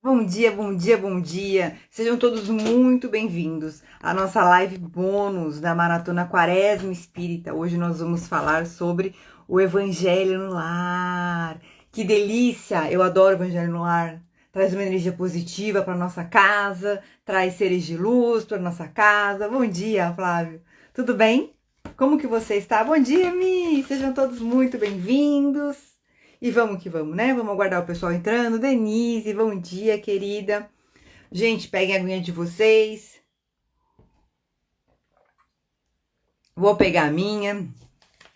Bom dia, bom dia, bom dia! Sejam todos muito bem-vindos à nossa live bônus da Maratona Quaresma Espírita. Hoje nós vamos falar sobre o Evangelho no Lar. Que delícia! Eu adoro o Evangelho no Lar. Traz uma energia positiva para nossa casa, traz seres de luz para nossa casa. Bom dia, Flávio. Tudo bem? Como que você está? Bom dia, Mi! Sejam todos muito bem-vindos. E vamos que vamos, né? Vamos aguardar o pessoal entrando. Denise, bom dia, querida. Gente, peguem a aguinha de vocês. Vou pegar a minha.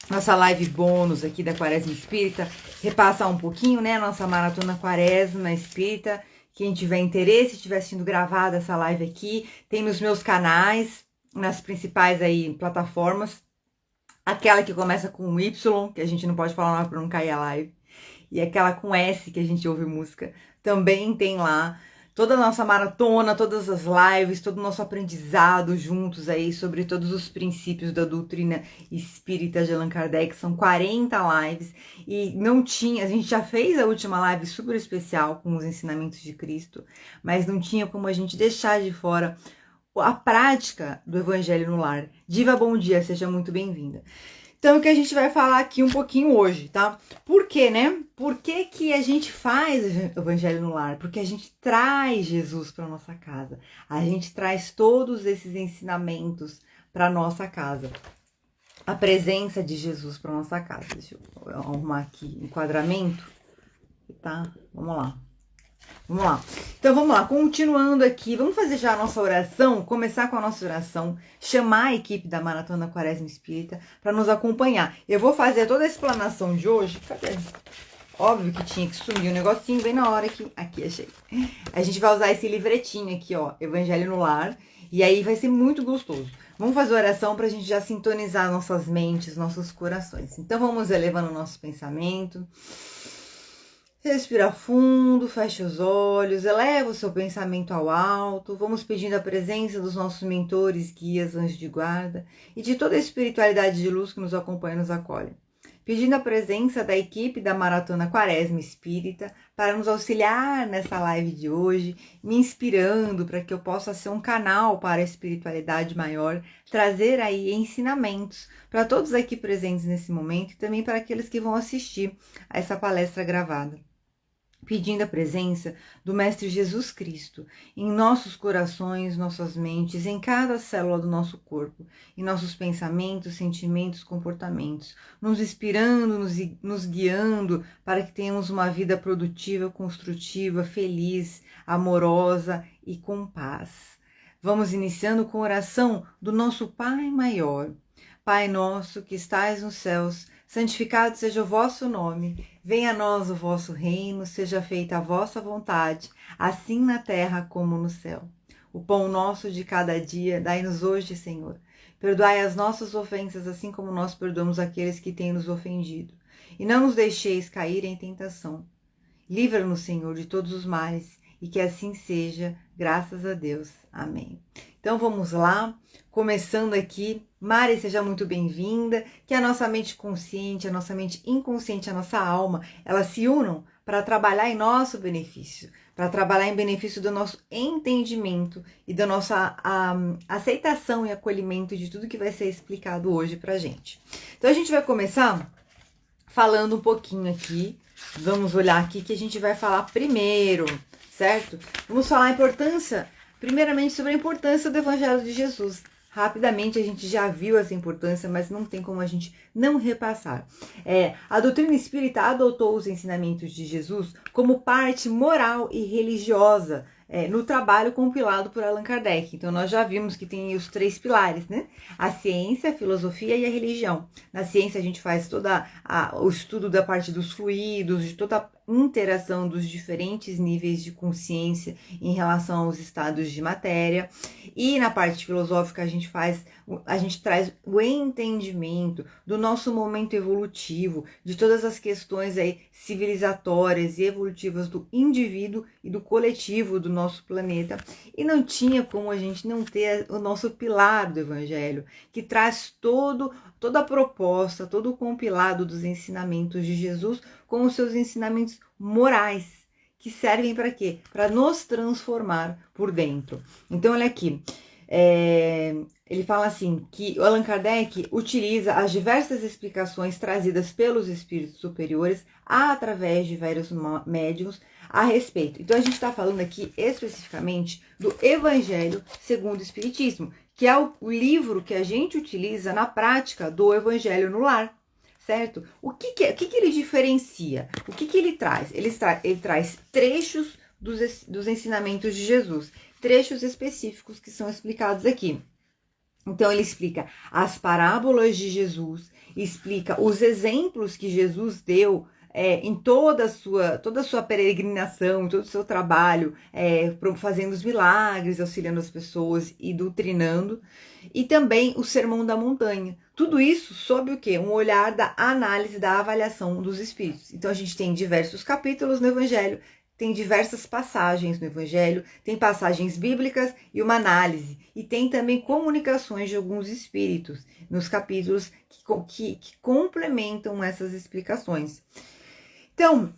Nossa live bônus aqui da Quaresma Espírita. Repassar um pouquinho, né? Nossa Maratona Quaresma Espírita. Quem tiver interesse, estiver assistindo gravada essa live aqui, tem nos meus canais, nas principais aí plataformas. Aquela que começa com Y, que a gente não pode falar para não cair a live. E aquela com S, que a gente ouve música, também tem lá toda a nossa maratona, todas as lives, todo o nosso aprendizado juntos aí sobre todos os princípios da doutrina espírita de Allan Kardec. São 40 lives e não tinha, a gente já fez a última live super especial com os ensinamentos de Cristo, mas não tinha como a gente deixar de fora a prática do Evangelho no Lar. Diva, bom dia, seja muito bem-vinda. Então, é o que a gente vai falar aqui um pouquinho hoje, tá? Por quê, né? Por que a gente faz o Evangelho no Lar? Porque a gente traz Jesus para nossa casa. A gente traz todos esses ensinamentos para nossa casa. A presença de Jesus para nossa casa. Deixa eu arrumar aqui enquadramento, tá? Vamos lá. Vamos lá. Então vamos lá, continuando aqui, vamos fazer já a nossa oração, começar com a nossa oração, chamar a equipe da Maratona Quaresma Espírita para nos acompanhar. Eu vou fazer toda a explanação de hoje, cadê? Óbvio que tinha que sumir um negocinho bem na hora que... Aqui, achei. A gente vai usar esse livretinho aqui, ó, Evangelho no Lar, e aí vai ser muito gostoso. Vamos fazer oração para a gente já sintonizar nossas mentes, nossos corações. Então vamos elevando o nosso pensamento. Respira fundo, fecha os olhos, eleva o seu pensamento ao alto. Vamos pedindo a presença dos nossos mentores, guias, anjos de guarda e de toda a espiritualidade de luz que nos acompanha e nos acolhe. Pedindo a presença da equipe da Maratona Quaresma Espírita para nos auxiliar nessa live de hoje, me inspirando para que eu possa ser um canal para a espiritualidade maior, trazer aí ensinamentos para todos aqui presentes nesse momento e também para aqueles que vão assistir a essa palestra gravada. Pedindo a presença do Mestre Jesus Cristo em nossos corações, nossas mentes, em cada célula do nosso corpo, em nossos pensamentos, sentimentos, comportamentos, nos inspirando, nos guiando para que tenhamos uma vida produtiva, construtiva, feliz, amorosa e com paz. Vamos iniciando com a oração do nosso Pai Maior. Pai nosso que estais nos céus, santificado seja o vosso nome, venha a nós o vosso reino, seja feita a vossa vontade, assim na terra como no céu. O pão nosso de cada dia, dai-nos hoje, Senhor. Perdoai as nossas ofensas, assim como nós perdoamos aqueles que têm nos ofendido. E não nos deixeis cair em tentação. Livra-nos, Senhor, de todos os males, e que assim seja, graças a Deus. Amém. Então vamos lá, começando aqui. Mari, seja muito bem-vinda, que a nossa mente consciente, a nossa mente inconsciente, a nossa alma, elas se unam para trabalhar em nosso benefício, para trabalhar em benefício do nosso entendimento e da nossa aceitação e acolhimento de tudo que vai ser explicado hoje pra gente. Então a gente vai começar falando um pouquinho aqui, vamos olhar aqui que a gente vai falar primeiro, certo? Vamos falar a importância, primeiramente sobre a importância do Evangelho de Jesus. Rapidamente a gente já viu essa importância, mas não tem como a gente não repassar. A doutrina espírita adotou os ensinamentos de Jesus como parte moral e religiosa no trabalho compilado por Allan Kardec. Então nós já vimos que tem os 3 pilares, né? A ciência, a filosofia e a religião. Na ciência a gente faz todo o estudo da parte dos fluidos, de toda a interação dos diferentes níveis de consciência em relação aos estados de matéria. E na parte filosófica a gente traz o entendimento do nosso momento evolutivo, de todas as questões aí civilizatórias e evolutivas do indivíduo e do coletivo do nosso planeta. E não tinha como a gente não ter o nosso pilar do Evangelho, que traz toda a proposta, todo o compilado dos ensinamentos de Jesus com os seus ensinamentos morais, que servem para quê? Para nos transformar por dentro. Então, olha aqui. Ele fala assim, que o Allan Kardec utiliza as diversas explicações trazidas pelos espíritos superiores através de vários médiuns a respeito. Então, a gente está falando aqui especificamente do Evangelho segundo o Espiritismo, que é o livro que a gente utiliza na prática do Evangelho no Lar, certo? O que ele diferencia? O que ele traz? Ele traz trechos dos ensinamentos de Jesus, trechos específicos que são explicados aqui. Então, ele explica as parábolas de Jesus, explica os exemplos que Jesus deu em toda a sua peregrinação, todo o seu trabalho, fazendo os milagres, auxiliando as pessoas e doutrinando, e também o Sermão da Montanha. Tudo isso sob o quê? Um olhar da análise, da avaliação dos espíritos. Então, a gente tem diversos capítulos no Evangelho, tem diversas passagens no Evangelho, tem passagens bíblicas e uma análise. E tem também comunicações de alguns espíritos nos capítulos que complementam essas explicações. Então,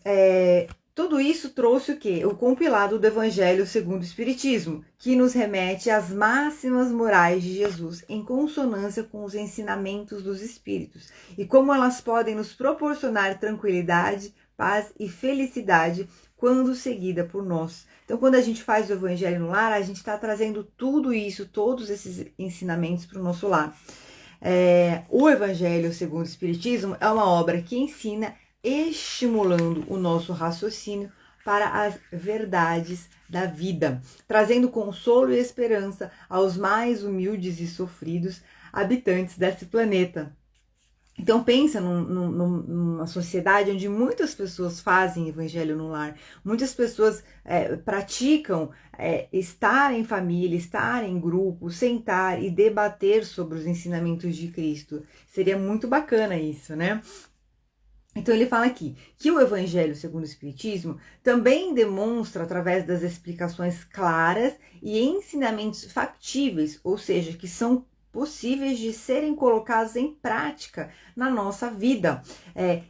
tudo isso trouxe o quê? O compilado do Evangelho segundo o Espiritismo, que nos remete às máximas morais de Jesus, em consonância com os ensinamentos dos espíritos, e como elas podem nos proporcionar tranquilidade, paz e felicidade quando seguida por nós. Então, quando a gente faz o Evangelho no Lar, a gente está trazendo tudo isso, todos esses ensinamentos para o nosso lar. O Evangelho segundo o Espiritismo é uma obra que ensina estimulando o nosso raciocínio para as verdades da vida, trazendo consolo e esperança aos mais humildes e sofridos habitantes desse planeta. Então pensa numa sociedade onde muitas pessoas fazem evangelho no lar, muitas pessoas praticam estar em família, estar em grupo, sentar e debater sobre os ensinamentos de Cristo. Seria muito bacana isso, né? Então ele fala aqui que o Evangelho segundo o Espiritismo também demonstra através das explicações claras e ensinamentos factíveis, ou seja, que são possíveis de serem colocados em prática na nossa vida,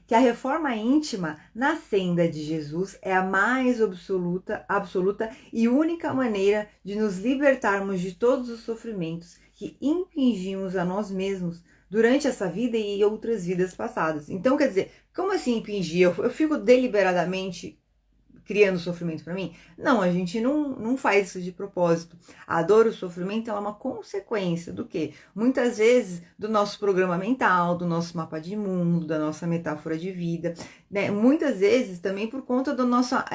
que a reforma íntima na senda de Jesus é a mais absoluta e única maneira de nos libertarmos de todos os sofrimentos que impingimos a nós mesmos durante essa vida e outras vidas passadas. Então, quer dizer, como assim impingir? Eu fico deliberadamente criando sofrimento para mim? Não, a gente não faz isso de propósito. A dor, o sofrimento, é uma consequência do quê? Muitas vezes do nosso programa mental, do nosso mapa de mundo, da nossa metáfora de vida, né? Muitas vezes também por conta da nossa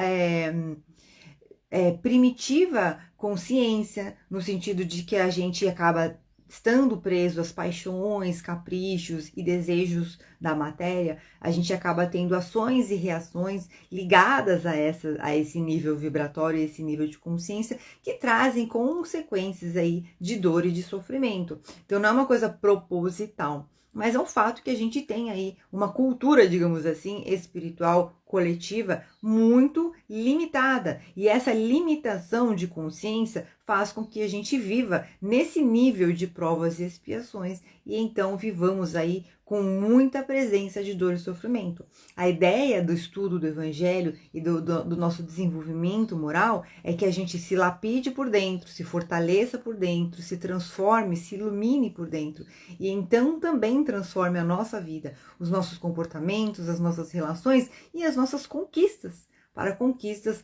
primitiva consciência, no sentido de que a gente acaba estando preso às paixões, caprichos e desejos da matéria, a gente acaba tendo ações e reações ligadas a esse nível vibratório, esse nível de consciência, que trazem consequências aí de dor e de sofrimento. Então não é uma coisa proposital, mas é um fato que a gente tem aí uma cultura, digamos assim, espiritual coletiva muito limitada. E essa limitação de consciência faz com que a gente viva nesse nível de provas e expiações e então vivamos aí com muita presença de dor e sofrimento. A ideia do estudo do Evangelho e do nosso desenvolvimento moral é que a gente se lapide por dentro, se fortaleça por dentro, se transforme, se ilumine por dentro e então também transforme a nossa vida, os nossos comportamentos, as nossas relações e as nossas conquistas, para conquistas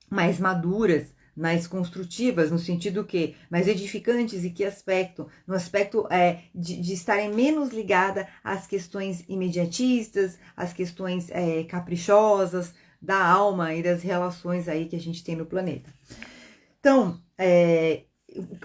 mais maduras, mais construtivas, no sentido que mais edificantes e que aspecto? No aspecto de estarem menos ligada às questões imediatistas, às questões caprichosas da alma e das relações aí que a gente tem no planeta. Então,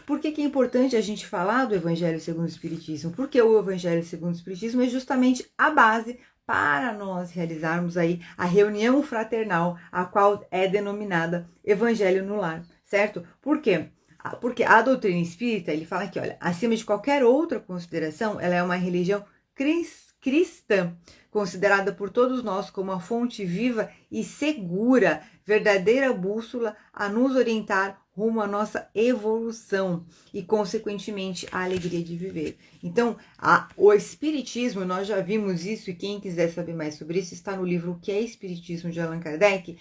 por que é importante a gente falar do Evangelho segundo o Espiritismo? Porque o Evangelho segundo o Espiritismo é justamente a base para nós realizarmos aí a reunião fraternal, a qual é denominada Evangelho no Lar, certo? Por quê? Porque a doutrina espírita, ele fala que, olha, acima de qualquer outra consideração, ela é uma religião cristã, considerada por todos nós como uma fonte viva e segura, verdadeira bússola a nos orientar rumo à nossa evolução e, consequentemente, a alegria de viver. Então, o Espiritismo, nós já vimos isso, e quem quiser saber mais sobre isso, está no livro O que é Espiritismo, de Allan Kardec.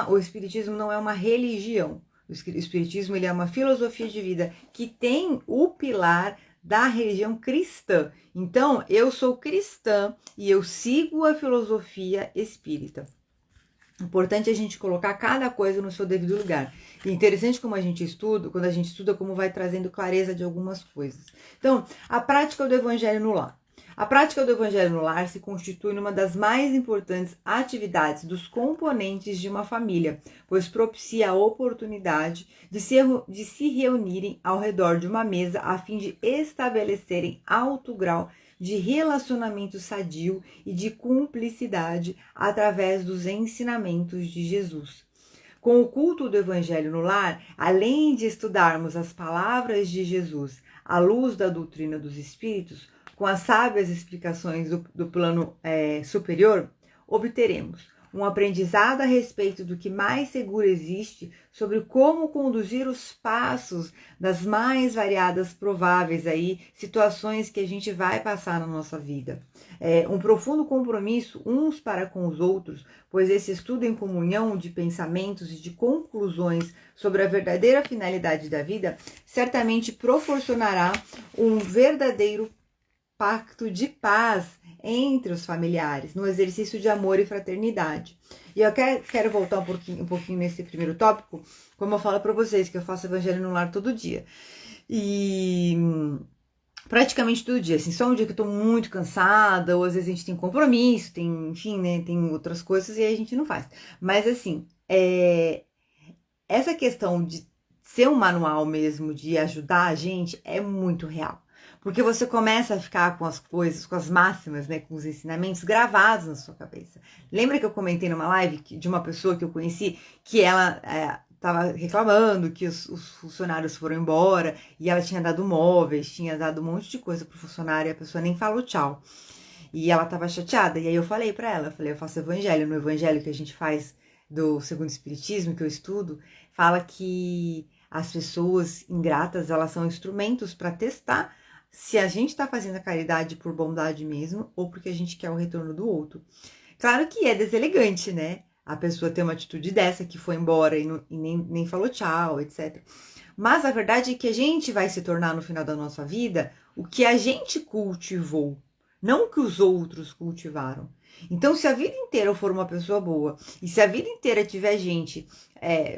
O Espiritismo não é uma religião. O Espiritismo, ele é uma filosofia de vida que tem o pilar da religião cristã. Então, eu sou cristã e eu sigo a filosofia espírita. Importante a gente colocar cada coisa no seu devido lugar. E interessante como a gente estuda, quando a gente estuda, como vai trazendo clareza de algumas coisas. Então, a prática do Evangelho no lar. A prática do Evangelho no lar se constitui numa das mais importantes atividades dos componentes de uma família, pois propicia a oportunidade de se reunirem ao redor de uma mesa a fim de estabelecerem alto grau de relacionamento sadio e de cumplicidade através dos ensinamentos de Jesus. Com o culto do Evangelho no lar, além de estudarmos as palavras de Jesus à luz da doutrina dos Espíritos, com as sábias explicações do plano superior, obteremos um aprendizado a respeito do que mais seguro existe sobre como conduzir os passos das mais variadas prováveis situações que a gente vai passar na nossa vida. Um profundo compromisso uns para com os outros, pois esse estudo em comunhão de pensamentos e de conclusões sobre a verdadeira finalidade da vida certamente proporcionará um verdadeiro pacto de paz entre os familiares, no exercício de amor e fraternidade. E eu quero voltar um pouquinho nesse primeiro tópico, como eu falo para vocês, que eu faço Evangelho no lar todo dia. E praticamente todo dia, assim, só um dia que eu tô muito cansada, ou às vezes a gente tem compromisso, tem, enfim, né, tem outras coisas e aí a gente não faz. Mas assim, essa questão de ser um manual mesmo, de ajudar a gente, é muito real. Porque você começa a ficar com as coisas, com as máximas, né, com os ensinamentos gravados na sua cabeça. Lembra que eu comentei numa live de uma pessoa que eu conheci, que ela estava reclamando que os funcionários foram embora, e ela tinha dado móveis, tinha dado um monte de coisa pro funcionário, e a pessoa nem falou tchau. E ela estava chateada, e aí eu falei para ela, eu faço evangelho, no evangelho que a gente faz do Segundo Espiritismo, que eu estudo, fala que as pessoas ingratas, elas são instrumentos para testar se a gente está fazendo a caridade por bondade mesmo ou porque a gente quer o retorno do outro. Claro que é deselegante, né? A pessoa ter uma atitude dessa, que foi embora e nem falou tchau, etc. Mas a verdade é que a gente vai se tornar no final da nossa vida o que a gente cultivou, não o que os outros cultivaram. Então, se a vida inteira eu for uma pessoa boa, e se a vida inteira tiver gente...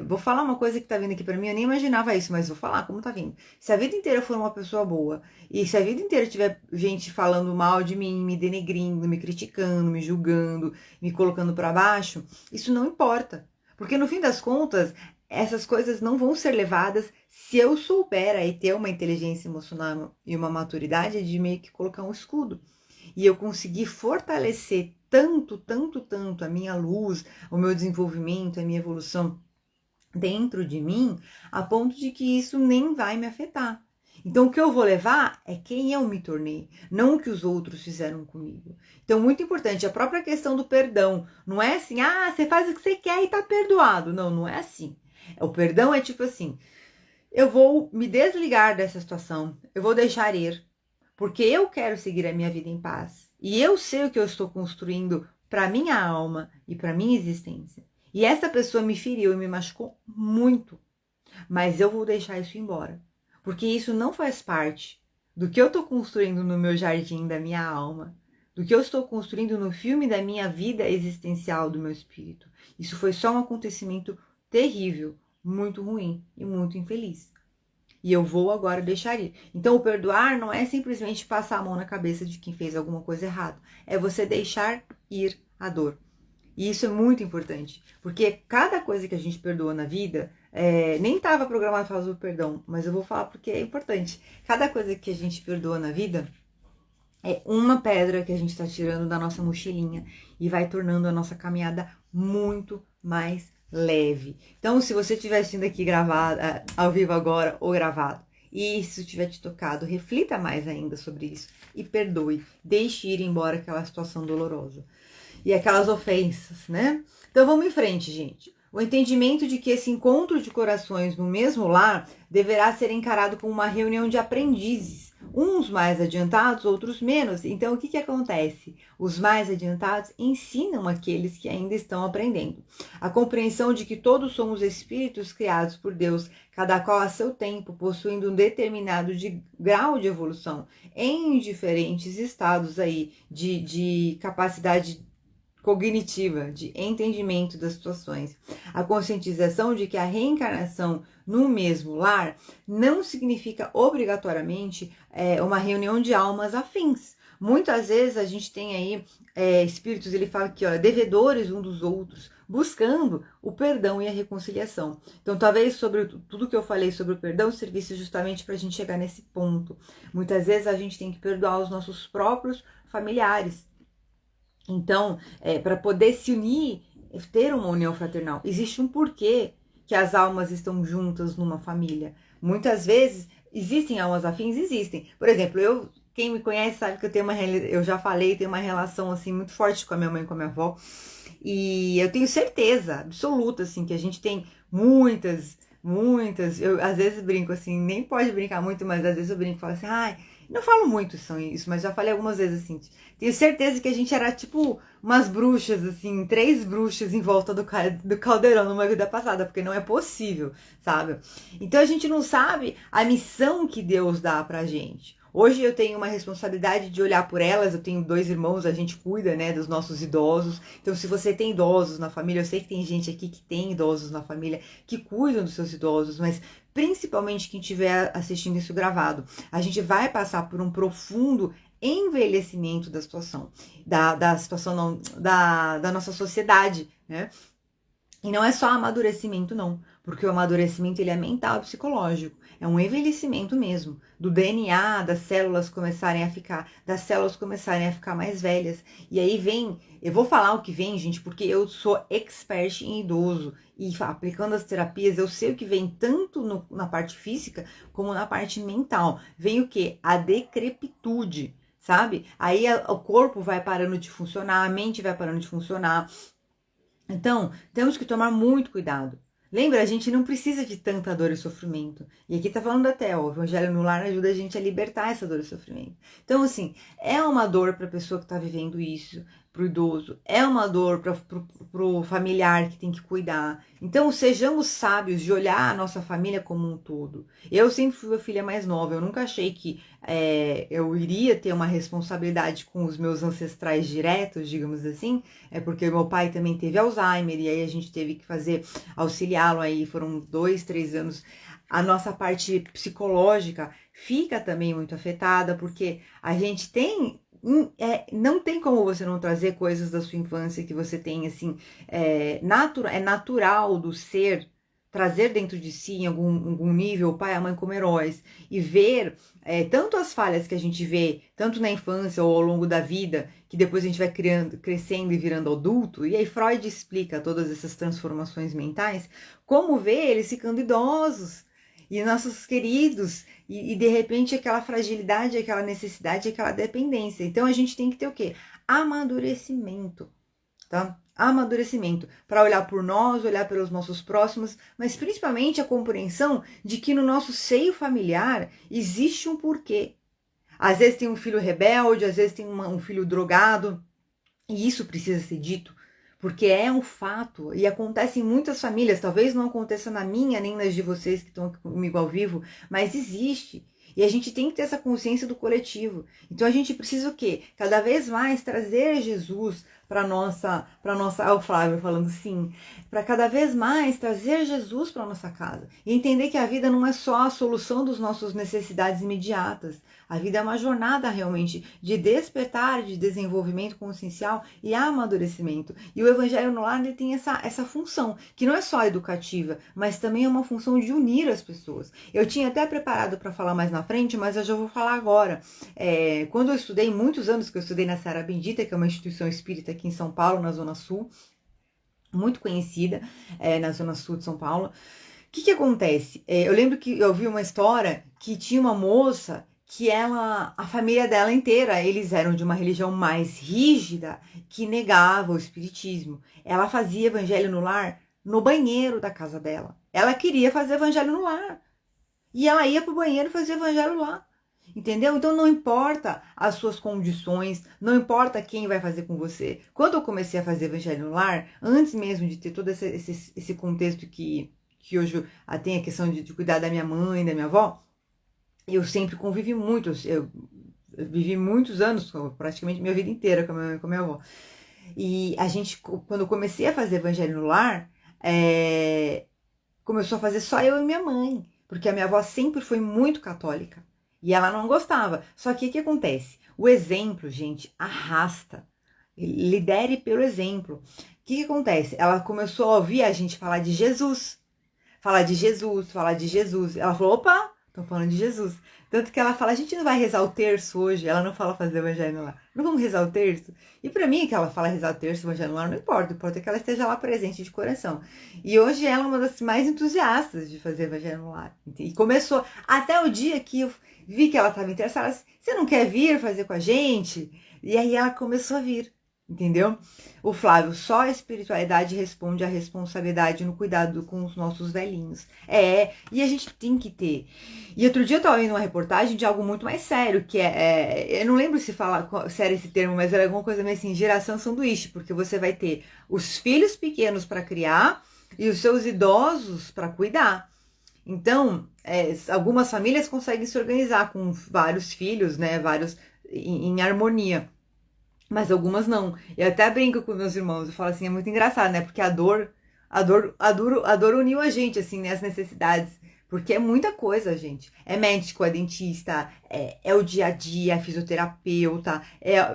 vou falar uma coisa que tá vindo aqui pra mim, eu nem imaginava isso, mas vou falar como tá vindo. Se a vida inteira eu for uma pessoa boa, e se a vida inteira tiver gente falando mal de mim, me denegrindo, me criticando, me julgando, me colocando pra baixo, isso não importa. Porque no fim das contas, essas coisas não vão ser levadas se eu souber aí ter uma inteligência emocional e uma maturidade de meio que colocar um escudo. E eu conseguir fortalecer tanto a minha luz, o meu desenvolvimento, a minha evolução dentro de mim, a ponto de que isso nem vai me afetar. Então, o que eu vou levar é quem eu me tornei, não o que os outros fizeram comigo. Então, muito importante, a própria questão do perdão. Não é assim, você faz o que você quer e tá perdoado. Não, não é assim. O perdão é tipo assim, eu vou me desligar dessa situação, eu vou deixar ir, porque eu quero seguir a minha vida em paz. E eu sei o que eu estou construindo para minha alma e para minha existência. E essa pessoa me feriu e me machucou muito. Mas eu vou deixar isso embora. Porque isso não faz parte do que eu estou construindo no meu jardim da minha alma. Do que eu estou construindo no filme da minha vida existencial, do meu espírito. Isso foi só um acontecimento terrível, muito ruim e muito infeliz. E eu vou agora deixar ir. Então, o perdoar não é simplesmente passar a mão na cabeça de quem fez alguma coisa errada. É você deixar ir a dor. E isso é muito importante. Porque cada coisa que a gente perdoa na vida, nem estava programado fazer o perdão, mas eu vou falar porque é importante. Cada coisa que a gente perdoa na vida é uma pedra que a gente está tirando da nossa mochilinha e vai tornando a nossa caminhada muito mais leve. Então, se você estiver assistindo aqui gravado, ao vivo agora ou gravado, E se tiver te tocado, reflita mais ainda sobre isso e perdoe. Deixe ir embora aquela situação dolorosa e aquelas ofensas, né? Então vamos em frente, gente. O entendimento de que esse encontro de corações no mesmo lar deverá ser encarado como uma reunião de aprendizes, uns mais adiantados, outros menos. Então o que acontece? Os mais adiantados ensinam aqueles que ainda estão aprendendo. A compreensão de que todos somos espíritos criados por Deus, cada qual a seu tempo, possuindo um determinado grau de evolução em diferentes estados aí de capacidade cognitiva, de entendimento das situações. A conscientização de que a reencarnação no mesmo lar não significa obrigatoriamente uma reunião de almas afins. Muitas vezes a gente tem aí espíritos, ele fala que devedores um dos outros, buscando o perdão e a reconciliação. Então, talvez sobre tudo que eu falei sobre o perdão servisse justamente para a gente chegar nesse ponto. Muitas vezes a gente tem que perdoar os nossos próprios familiares. Então, para poder se unir, ter uma união fraternal, existe um porquê que as almas estão juntas numa família. Muitas vezes, existem almas afins? Existem. Por exemplo, quem me conhece sabe que eu já falei, tenho uma relação assim muito forte com a minha mãe e com a minha avó. E eu tenho certeza absoluta assim, que a gente tem muitas, eu às vezes brinco assim, nem pode brincar muito, mas às vezes eu brinco e falo assim, não falo muito isso, mas já falei algumas vezes assim. Tenho certeza que a gente era tipo umas bruxas, assim, 3 bruxas em volta do caldeirão numa vida passada, porque não é possível, sabe? Então a gente não sabe a missão que Deus dá pra gente. Hoje eu tenho uma responsabilidade de olhar por elas, eu tenho 2 irmãos, a gente cuida, né, dos nossos idosos. Então se você tem idosos na família, eu sei que tem gente aqui que tem idosos na família, que cuidam dos seus idosos, mas principalmente quem estiver assistindo isso gravado, a gente vai passar por um profundo envelhecimento da situação, da situação não, da nossa sociedade, né? E não é só amadurecimento, não, porque o amadurecimento ele é mental e psicológico, é um envelhecimento mesmo, do DNA, das células começarem a ficar mais velhas, e aí vem, eu vou falar o que vem, gente, porque eu sou expert em idoso, e aplicando as terapias, eu sei o que vem tanto na parte física, como na parte mental, vem o que? A decrepitude, sabe? Aí o corpo vai parando de funcionar, a mente vai parando de funcionar. Então, temos que tomar muito cuidado. Lembra, a gente não precisa de tanta dor e sofrimento. E aqui tá falando até, o Evangelho no Lar ajuda a gente a libertar essa dor e sofrimento. Então, assim, é uma dor para a pessoa que tá vivendo isso, pro idoso, é uma dor pro familiar que tem que cuidar. Então, sejamos sábios de olhar a nossa família como um todo. Eu sempre fui a filha mais nova, eu nunca achei que eu iria ter uma responsabilidade com os meus ancestrais diretos, digamos assim, porque meu pai também teve Alzheimer, e aí a gente teve que auxiliá-lo aí, foram 2, 3 anos. A nossa parte psicológica fica também muito afetada, porque a gente não tem como você não trazer coisas da sua infância que você tem, assim, é natural do ser trazer dentro de si, em algum nível, o pai e a mãe como heróis, e ver tanto as falhas que a gente vê, tanto na infância ou ao longo da vida, que depois a gente vai crescendo e virando adulto, e aí Freud explica todas essas transformações mentais, como ver eles ficando idosos, e nossos queridos, e de repente aquela fragilidade, aquela necessidade, aquela dependência. Então a gente tem que ter o quê? Amadurecimento, tá? Amadurecimento, para olhar por nós, olhar pelos nossos próximos, mas principalmente a compreensão de que no nosso seio familiar existe um porquê. Às vezes tem um filho rebelde, às vezes tem um filho drogado, e isso precisa ser dito, porque é um fato, e acontece em muitas famílias, talvez não aconteça na minha, nem nas de vocês que estão aqui comigo ao vivo, mas existe. E a gente tem que ter essa consciência do coletivo. Então a gente precisa o quê? Cada vez mais trazer Jesus para nossa, o Flávio falando sim, para cada vez mais trazer Jesus para nossa casa e entender que a vida não é só a solução das nossas necessidades imediatas. A vida é uma jornada realmente de despertar, de desenvolvimento consciencial e amadurecimento. E o Evangelho no Lar ele tem essa função, que não é só educativa, mas também é uma função de unir as pessoas. Eu tinha até preparado para falar mais na frente, mas eu já vou falar agora. Quando eu estudei, muitos anos que eu estudei na Seara Bendita, que é uma instituição espírita aqui em São Paulo, na Zona Sul, muito conhecida na Zona Sul de São Paulo, que acontece? Eu lembro que eu vi uma história que tinha uma moça que a família dela inteira, eles eram de uma religião mais rígida, que negava o espiritismo. Ela fazia evangelho no lar no banheiro da casa dela. Ela queria fazer evangelho no lar. E ela ia pro banheiro e fazia evangelho lá. Entendeu? Então não importa as suas condições, não importa quem vai fazer com você. Quando eu comecei a fazer evangelho no lar, antes mesmo de ter todo esse contexto que hoje tem a questão de cuidar da minha mãe, da minha avó, eu sempre convivi muito, eu vivi muitos anos, praticamente minha vida inteira com a minha avó. E a gente, quando eu comecei a fazer evangelho no lar, começou a fazer só eu e minha mãe, porque a minha avó sempre foi muito católica. E ela não gostava. Só que o que acontece? O exemplo, gente, arrasta. Lidere pelo exemplo. O que acontece? Ela começou a ouvir a gente falar de Jesus. Falar de Jesus, falar de Jesus. Ela falou, opa, estão falando de Jesus. Tanto que ela fala, a gente não vai rezar o terço hoje. Ela não fala fazer evangelho lá. Não vamos rezar o terço? E pra mim, que ela fala rezar o terço, evangelho lá, não importa. O importa é que ela esteja lá presente de coração. E hoje ela é uma das mais entusiastas de fazer evangelho lá. E começou até o dia que eu vi que ela estava interessada, ela disse, você não quer vir fazer com a gente? E aí ela começou a vir, entendeu? O Flávio, só a espiritualidade responde à responsabilidade no cuidado com os nossos velhinhos. E a gente tem que ter. E outro dia eu estava vendo uma reportagem de algo muito mais sério, que eu não lembro se era esse termo, mas era alguma coisa meio assim, geração sanduíche, porque você vai ter os filhos pequenos para criar e os seus idosos para cuidar. Então, algumas famílias conseguem se organizar com vários filhos, né? Vários em harmonia. Mas algumas não. Eu até brinco com meus irmãos. Eu falo assim, é muito engraçado, né? Porque a dor uniu a gente, assim, né? As necessidades. Porque é muita coisa, gente. É médico, é dentista, é o dia a dia, é fisioterapeuta,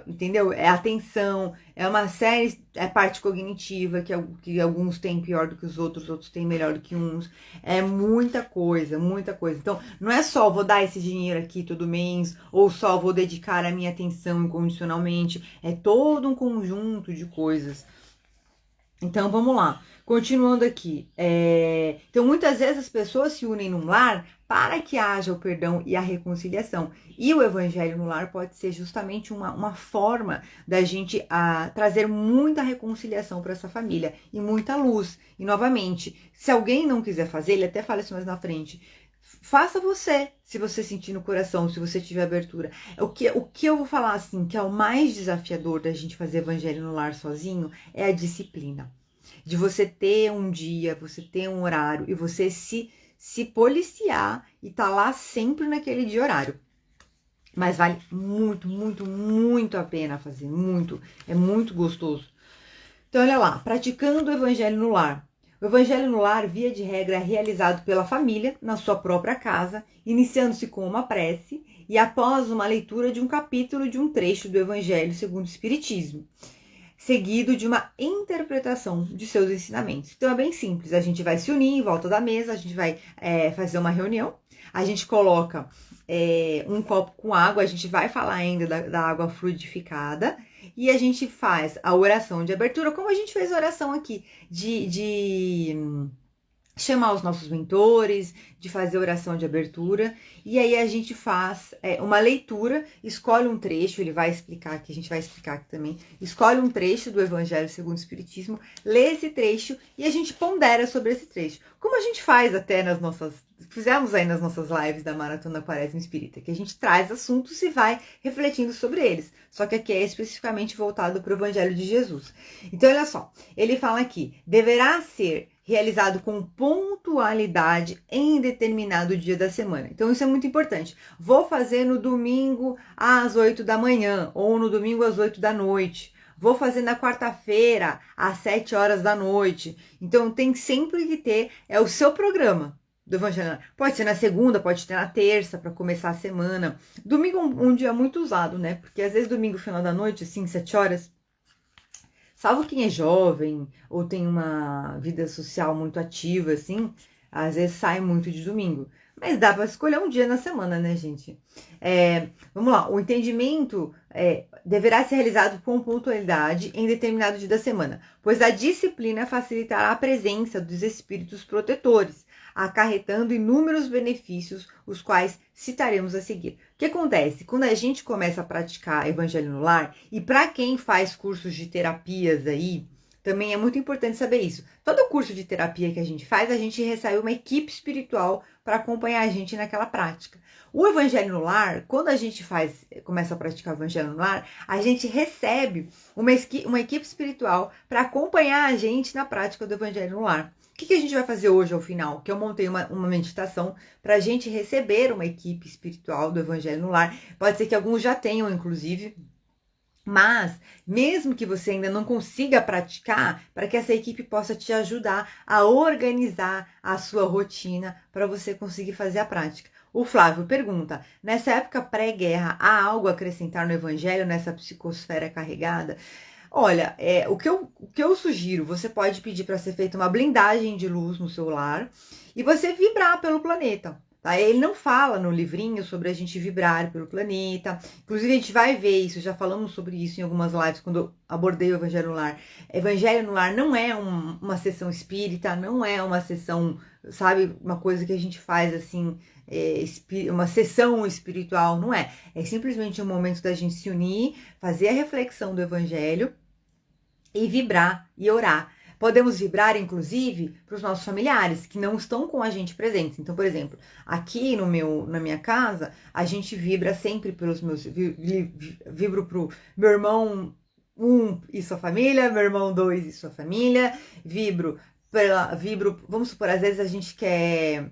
entendeu? É atenção, é uma série, é parte cognitiva, que alguns têm pior do que os outros têm melhor do que uns. É muita coisa, muita coisa. Então, não é só vou dar esse dinheiro aqui todo mês, ou só vou dedicar a minha atenção incondicionalmente. É todo um conjunto de coisas. Então, vamos lá. Continuando aqui. Então, muitas vezes as pessoas se unem num lar para que haja o perdão e a reconciliação. E o evangelho no lar pode ser justamente uma forma da gente trazer muita reconciliação para essa família e muita luz. E, novamente, se alguém não quiser fazer, ele até fala isso mais na frente, faça você, se você sentir no coração, se você tiver abertura. O que eu vou falar assim, que é o mais desafiador da gente fazer evangelho no lar sozinho, é a disciplina. De você ter um dia, você ter um horário e você se policiar e tá lá sempre naquele dia horário. Mas vale muito, muito, muito a pena fazer, muito. É muito gostoso. Então, olha lá, praticando o evangelho no lar. O evangelho no lar, via de regra, é realizado pela família, na sua própria casa, iniciando-se com uma prece e após uma leitura de um capítulo de um trecho do evangelho segundo o Espiritismo, seguido de uma interpretação de seus ensinamentos. Então é bem simples, a gente vai se unir em volta da mesa, a gente vai fazer uma reunião, a gente coloca um copo com água, a gente vai falar ainda da água fluidificada, e a gente faz a oração de abertura, como a gente fez a oração aqui, de chamar os nossos mentores, de fazer oração de abertura, e aí a gente faz uma leitura, escolhe um trecho, ele vai explicar aqui, a gente vai explicar aqui também, escolhe um trecho do Evangelho segundo o Espiritismo, lê esse trecho e a gente pondera sobre esse trecho, como a gente faz até fizemos aí nas nossas lives da Maratona Quaresma Espírita, que a gente traz assuntos e vai refletindo sobre eles, só que aqui é especificamente voltado para o Evangelho de Jesus. Então olha só, ele fala aqui, deverá ser realizado com pontualidade em determinado dia da semana. Então isso é muito importante. Vou fazer no domingo às 8 da manhã ou no domingo às 8 da noite. Vou fazer na quarta-feira às 7 horas da noite. Então tem sempre que ter o seu programa do Evangelho. Pode ser na segunda, pode ser na terça para começar a semana. Domingo é um dia muito usado, né? Porque às vezes domingo final da noite, assim, 7 horas, salvo quem é jovem ou tem uma vida social muito ativa, assim, às vezes sai muito de domingo. Mas dá para escolher um dia na semana, né, gente? Vamos lá, o entendimento deverá ser realizado com pontualidade em determinado dia da semana, pois a disciplina facilitará a presença dos espíritos protetores, acarretando inúmeros benefícios, os quais citaremos a seguir. O que acontece? Quando a gente começa a praticar Evangelho no Lar, e para quem faz cursos de terapias aí, também é muito importante saber isso. Todo curso de terapia que a gente recebe uma equipe espiritual para acompanhar a gente naquela prática. O Evangelho no Lar, quando a gente começa a praticar o Evangelho no Lar, a gente recebe uma equipe espiritual para acompanhar a gente na prática do Evangelho no Lar. O que a gente vai fazer hoje ao final? Que eu montei uma meditação para a gente receber uma equipe espiritual do Evangelho no Lar. Pode ser que alguns já tenham, inclusive. Mas, mesmo que você ainda não consiga praticar, para que essa equipe possa te ajudar a organizar a sua rotina para você conseguir fazer a prática. O Flávio pergunta, nessa época pré-guerra, há algo a acrescentar no Evangelho, nessa psicosfera carregada? Olha, o que eu sugiro, você pode pedir para ser feita uma blindagem de luz no seu lar e você vibrar pelo planeta. Tá? Ele não fala no livrinho sobre a gente vibrar pelo planeta. Inclusive, a gente vai ver isso, já falamos sobre isso em algumas lives, quando eu abordei o Evangelho no Lar. Evangelho no Lar não é uma sessão espírita, não é uma sessão, sabe, uma coisa que a gente faz assim, uma sessão espiritual, não é. É simplesmente um momento da gente se unir, fazer a reflexão do Evangelho e vibrar e orar. Podemos vibrar, inclusive, para os nossos familiares que não estão com a gente presentes. Então, por exemplo, aqui na minha casa, a gente vibra sempre pelos meus... Vibro para o meu irmão 1 e sua família, meu irmão 2 e sua família. Vibro, vamos supor, às vezes a gente quer...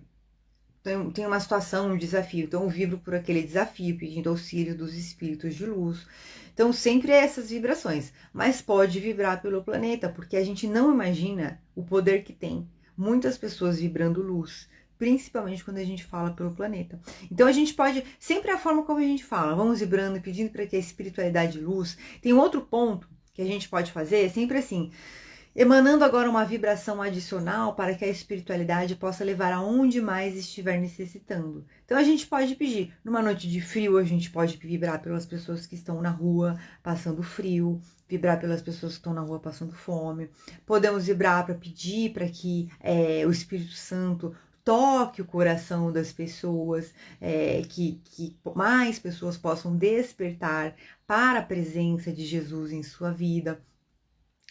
Tem uma situação, um desafio. Então, eu vibro por aquele desafio, pedindo auxílio dos espíritos de luz. Então, sempre é essas vibrações, mas pode vibrar pelo planeta, porque a gente não imagina o poder que tem. Muitas pessoas vibrando luz, principalmente quando a gente fala pelo planeta. Então, a gente pode, sempre a forma como a gente fala, vamos vibrando e pedindo para que a espiritualidade de luz. Tem um outro ponto que a gente pode fazer, é sempre assim, emanando agora uma vibração adicional para que a espiritualidade possa levar aonde mais estiver necessitando. Então a gente pode pedir, numa noite de frio, a gente pode vibrar pelas pessoas que estão na rua passando frio, vibrar pelas pessoas que estão na rua passando fome. Podemos vibrar para pedir para que o Espírito Santo toque o coração das pessoas, que mais pessoas possam despertar para a presença de Jesus em sua vida.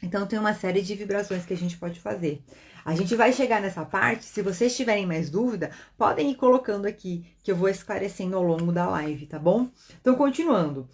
Então, tem uma série de vibrações que a gente pode fazer. A gente vai chegar nessa parte, se vocês tiverem mais dúvida, podem ir colocando aqui, que eu vou esclarecendo ao longo da live, tá bom? Então, continuando.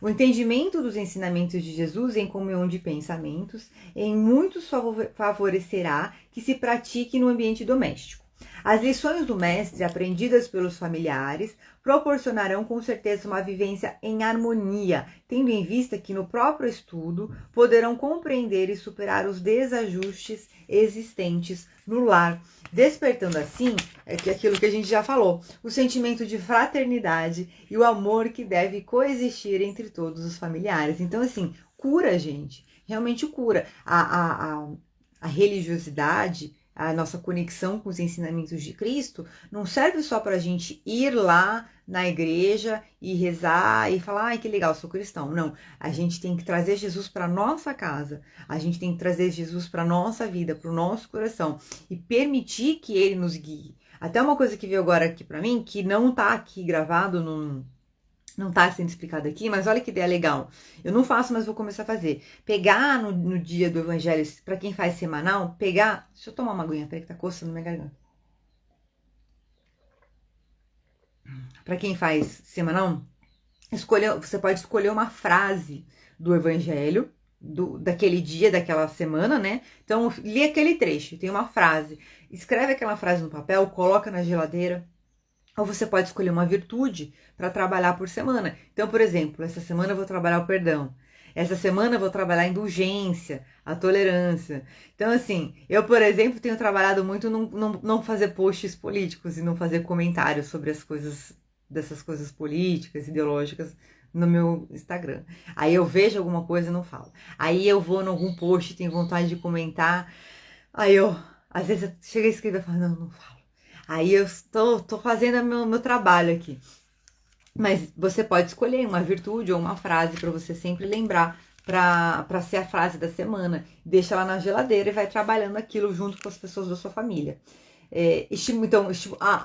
O entendimento dos ensinamentos de Jesus em comunhão de pensamentos, em muitos favorecerá que se pratique no ambiente doméstico. As lições do mestre, aprendidas pelos familiares, proporcionarão com certeza uma vivência em harmonia, tendo em vista que no próprio estudo poderão compreender e superar os desajustes existentes no lar, despertando assim, aquilo que a gente já falou, o sentimento de fraternidade e o amor que deve coexistir entre todos os familiares. Então, assim, cura, gente, realmente cura. A religiosidade, a nossa conexão com os ensinamentos de Cristo, não serve só para a gente ir lá na igreja e rezar e falar, ai, que legal, sou cristão. Não, a gente tem que trazer Jesus para nossa casa, a gente tem que trazer Jesus para nossa vida, para o nosso coração e permitir que ele nos guie. Até uma coisa que veio agora aqui para mim, que não tá aqui gravado, não tá sendo explicado aqui, mas olha que ideia legal. Eu não faço, mas vou começar a fazer. Pegar no dia do Evangelho, para quem faz semanal, pegar... Deixa eu tomar uma aguinha, peraí que tá coçando minha garganta. Para quem faz semanal, você pode escolher uma frase do Evangelho, daquele dia, daquela semana, né? Então, lê aquele trecho, tem uma frase. Escreve aquela frase no papel, coloca na geladeira. Ou você pode escolher uma virtude para trabalhar por semana. Então, por exemplo, essa semana eu vou trabalhar o perdão. Essa semana eu vou trabalhar a indulgência, a tolerância. Então, assim, eu, por exemplo, tenho trabalhado muito não fazer posts políticos e não fazer comentários sobre dessas coisas políticas, ideológicas no meu Instagram. Aí eu vejo alguma coisa e não falo. Aí eu vou em algum post, tenho vontade de comentar. Aí às vezes, eu chego a escrever e falo, não falo. Aí eu tô fazendo meu trabalho aqui. Mas você pode escolher uma virtude ou uma frase para você sempre lembrar, para ser a frase da semana. Deixa ela na geladeira e vai trabalhando aquilo junto com as pessoas da sua família. Então,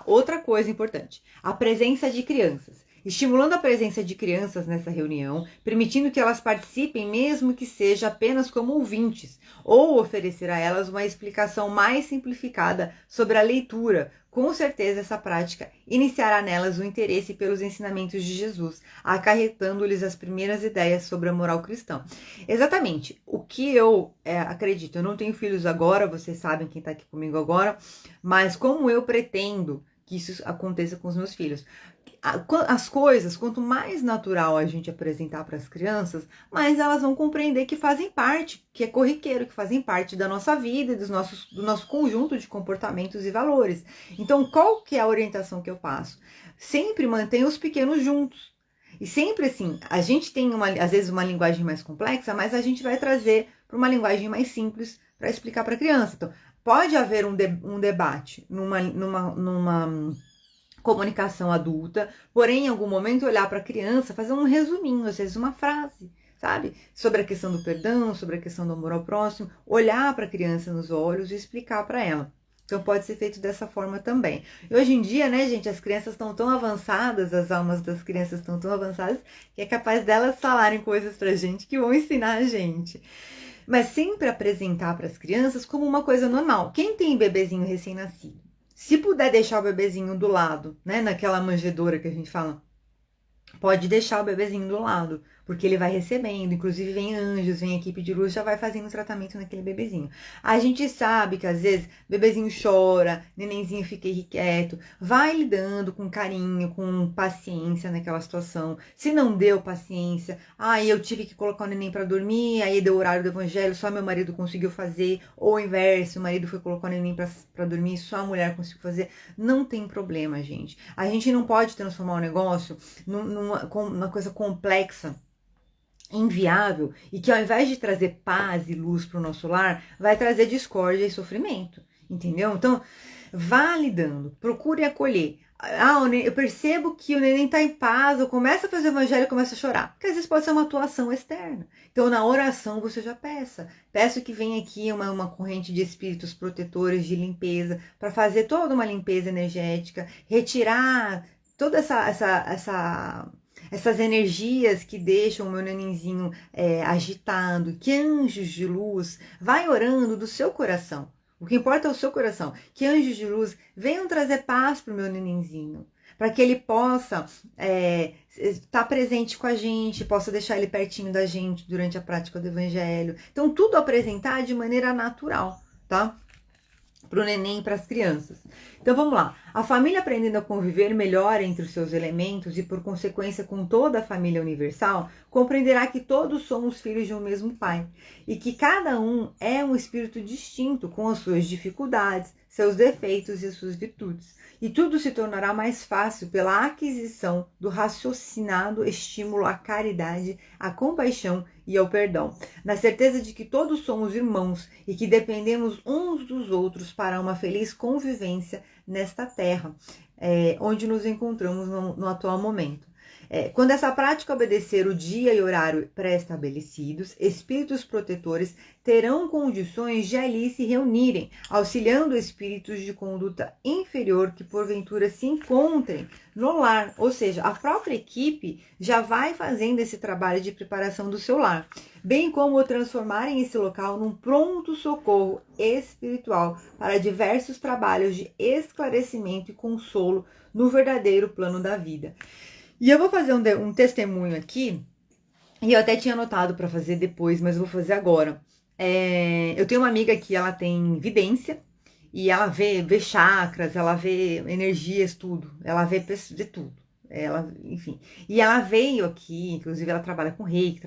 outra coisa importante, a presença de crianças. Estimulando a presença de crianças nessa reunião, permitindo que elas participem, mesmo que seja apenas como ouvintes, ou oferecer a elas uma explicação mais simplificada sobre a leitura. Com certeza essa prática iniciará nelas o interesse pelos ensinamentos de Jesus, acarretando-lhes as primeiras ideias sobre a moral cristã. Exatamente, o que eu acredito, eu não tenho filhos agora, vocês sabem quem está aqui comigo agora, mas como eu pretendo que isso aconteça com os meus filhos. As coisas, quanto mais natural a gente apresentar para as crianças, mais elas vão compreender que fazem parte, que é corriqueiro, que fazem parte da nossa vida, do nosso conjunto de comportamentos e valores. Então, qual que é a orientação que eu passo? Sempre mantenha os pequenos juntos. E sempre assim, a gente tem às vezes uma linguagem mais complexa, mas a gente vai trazer para uma linguagem mais simples para explicar para a criança. Então, pode haver um debate numa comunicação adulta, porém, em algum momento, olhar para a criança, fazer um resuminho, às vezes uma frase, sabe? Sobre a questão do perdão, sobre a questão do amor ao próximo, olhar para a criança nos olhos e explicar para ela. Então, pode ser feito dessa forma também. E hoje em dia, né, gente, as crianças estão tão avançadas, as almas das crianças estão tão avançadas, que é capaz delas falarem coisas pra gente que vão ensinar a gente. Mas sempre apresentar para as crianças como uma coisa normal. Quem tem bebezinho recém-nascido, se puder deixar o bebezinho do lado, né, naquela manjedoura que a gente fala, pode deixar o bebezinho do lado, porque ele vai recebendo, inclusive vem anjos, vem equipe de luz, já vai fazendo tratamento naquele bebezinho. A gente sabe que às vezes bebezinho chora, nenenzinho fica irrequieto, vai lidando com carinho, com paciência naquela situação. Se não deu paciência, eu tive que colocar o neném para dormir, aí deu o horário do evangelho, só meu marido conseguiu fazer, ou o inverso, o marido foi colocar o neném para dormir, só a mulher conseguiu fazer. Não tem problema, gente. A gente não pode transformar o negócio numa coisa complexa, inviável, e que ao invés de trazer paz e luz para o nosso lar, vai trazer discórdia e sofrimento, entendeu? Então, vá lidando, procure acolher. Eu percebo que o neném está em paz, eu começo a fazer o evangelho e começo a chorar, porque às vezes pode ser uma atuação externa. Então, na oração, você já peço que venha aqui uma corrente de espíritos protetores, de limpeza, para fazer toda uma limpeza energética, retirar toda essas energias que deixam o meu nenenzinho agitado, que anjos de luz, vai orando do seu coração. O que importa é o seu coração. Que anjos de luz venham trazer paz para o meu nenenzinho, para que ele possa estar presente com a gente, possa deixar ele pertinho da gente durante a prática do evangelho. Então, tudo apresentar de maneira natural, tá? Para o neném e para as crianças. Então vamos lá. A família aprendendo a conviver melhor entre os seus elementos e por consequência com toda a família universal, compreenderá que todos somos filhos de um mesmo pai e que cada um é um espírito distinto com as suas dificuldades, seus defeitos e as suas virtudes. E tudo se tornará mais fácil pela aquisição do raciocinado estímulo à caridade, à compaixão e ao perdão, na certeza de que todos somos irmãos e que dependemos uns dos outros para uma feliz convivência nesta terra, onde nos encontramos no atual momento. Quando essa prática obedecer o dia e horário pré-estabelecidos, espíritos protetores terão condições de ali se reunirem, auxiliando espíritos de conduta inferior que porventura se encontrem no lar. Ou seja, a própria equipe já vai fazendo esse trabalho de preparação do seu lar, bem como transformarem esse local num pronto-socorro espiritual para diversos trabalhos de esclarecimento e consolo no verdadeiro plano da vida. E eu vou fazer um testemunho aqui, e eu até tinha anotado para fazer depois, mas eu vou fazer agora. Eu tenho uma amiga que ela tem vidência, e ela vê chakras, ela vê energias, tudo. Ela vê tudo. Enfim. E ela veio aqui, inclusive ela trabalha com reiki,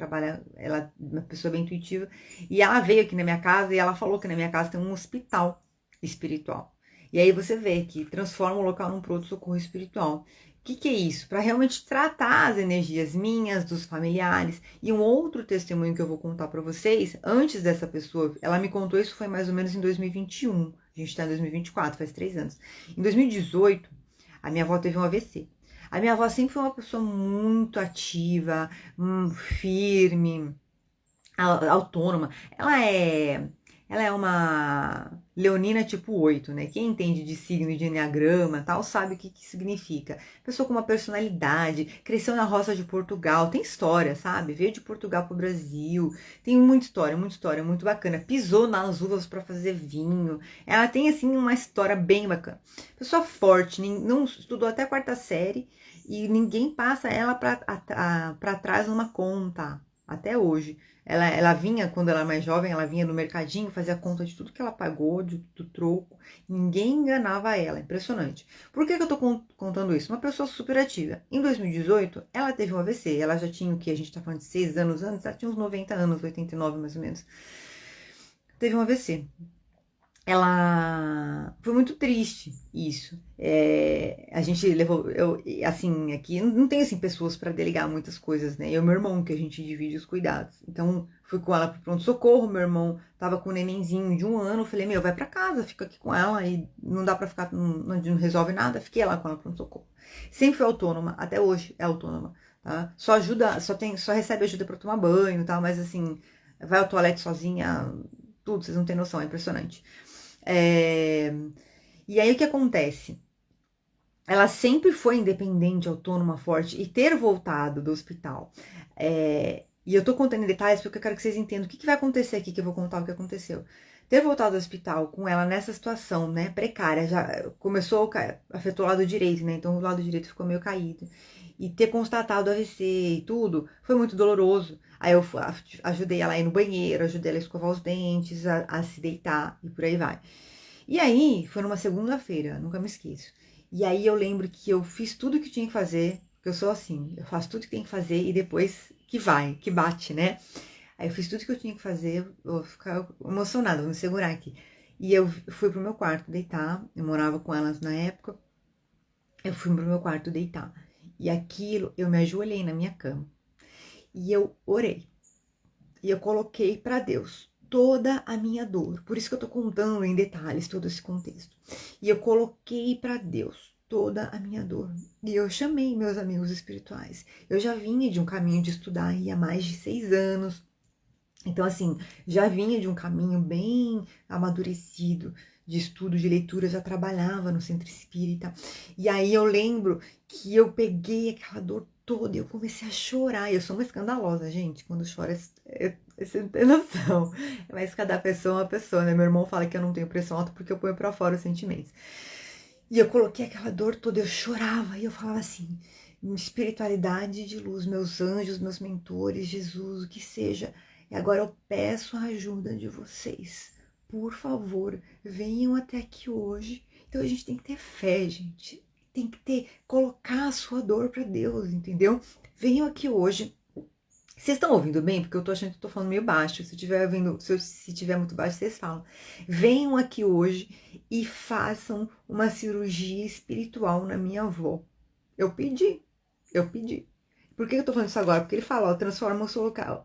ela é uma pessoa bem intuitiva, e ela veio aqui na minha casa, e ela falou que na minha casa tem um hospital espiritual. E aí você vê que transforma o local num pronto-socorro espiritual. O que é isso? Para realmente tratar as energias minhas, dos familiares. E um outro testemunho que eu vou contar para vocês, antes dessa pessoa, ela me contou isso foi mais ou menos em 2021. A gente está em 2024, faz 3 anos. Em 2018, a minha avó teve um AVC. A minha avó sempre foi uma pessoa muito ativa, firme, autônoma. Ela ela é uma leonina tipo 8, né? Quem entende de signo, de enneagrama e tal, sabe o que significa. Pessoa com uma personalidade, cresceu na roça de Portugal, tem história, sabe? Veio de Portugal pro Brasil, tem muita história, muito bacana. Pisou nas uvas para fazer vinho. Ela tem, assim, uma história bem bacana. Pessoa forte, não estudou até a 4ª série e ninguém passa ela para trás numa conta, até hoje. Ela vinha, quando ela era mais jovem, ela vinha no mercadinho, fazia conta de tudo que ela pagou, do troco. Ninguém enganava ela, impressionante. Por que eu tô contando isso? Uma pessoa super ativa. Em 2018, ela teve um AVC. Ela já tinha o que? A gente tá falando de 6 anos antes, ela tinha uns 90 anos, 89 mais ou menos. Teve um AVC. Ela foi muito triste isso. A gente levou, assim, aqui não tem assim pessoas para delegar muitas coisas, né? Eu e meu irmão que a gente divide os cuidados. Então fui com ela pro pronto-socorro, meu irmão tava com um nenenzinho de 1 ano, eu falei, vai pra casa, fica aqui com ela e não dá pra ficar, não resolve nada, fiquei lá com ela no pronto-socorro. Sempre foi autônoma, até hoje é autônoma, tá? Só recebe ajuda pra tomar banho e tal, mas assim, vai ao toalete sozinha, tudo, vocês não têm noção, é impressionante. E aí o que acontece? Ela sempre foi independente, autônoma, forte, e ter voltado do hospital. E eu tô contando em detalhes porque eu quero que vocês entendam o que vai acontecer aqui, que eu vou contar o que aconteceu. Ter voltado do hospital com ela nessa situação, né, precária, já começou, afetou o lado direito, né, então o lado direito ficou meio caído. E ter constatado o AVC e tudo, foi muito doloroso. Aí eu ajudei ela a ir no banheiro, ajudei ela a escovar os dentes, a se deitar e por aí vai. E aí, foi numa segunda-feira, nunca me esqueço. E aí eu lembro que eu fiz tudo que tinha que fazer, porque eu sou assim, eu faço tudo que tem que fazer e depois que bate, né? Aí eu fiz tudo que eu tinha que fazer, eu vou ficar emocionada, vou me segurar aqui. E eu fui pro meu quarto deitar, eu morava com elas na época, eu fui pro meu quarto deitar. E aquilo, eu me ajoelhei na minha cama. E eu orei. E eu coloquei para Deus toda a minha dor. Por isso que eu tô contando em detalhes todo esse contexto. E eu coloquei para Deus toda a minha dor. E eu chamei meus amigos espirituais. Eu já vinha de um caminho de estudar aí há mais de 6 anos. Então, assim, já vinha de um caminho bem amadurecido de estudo, de leitura, já trabalhava no centro espírita. E aí eu lembro que eu peguei aquela dor toda e eu comecei a chorar. Eu sou uma escandalosa, gente. Quando choro, você não tem noção. Mas cada pessoa é uma pessoa, né? Meu irmão fala que eu não tenho pressão alta porque eu ponho pra fora os sentimentos. E eu coloquei aquela dor toda, eu chorava e eu falava assim, espiritualidade de luz, meus anjos, meus mentores, Jesus, o que seja. E agora eu peço a ajuda de vocês. Por favor, venham até aqui hoje. Então a gente tem que ter fé, gente. Tem que colocar a sua dor para Deus, entendeu? Venham aqui hoje. Vocês estão ouvindo bem? Porque eu tô achando que eu tô falando meio baixo. Se tiver muito baixo, vocês falam. Venham aqui hoje e façam uma cirurgia espiritual na minha avó. Eu pedi. Por que eu tô falando isso agora? Porque ele fala, ó, transforma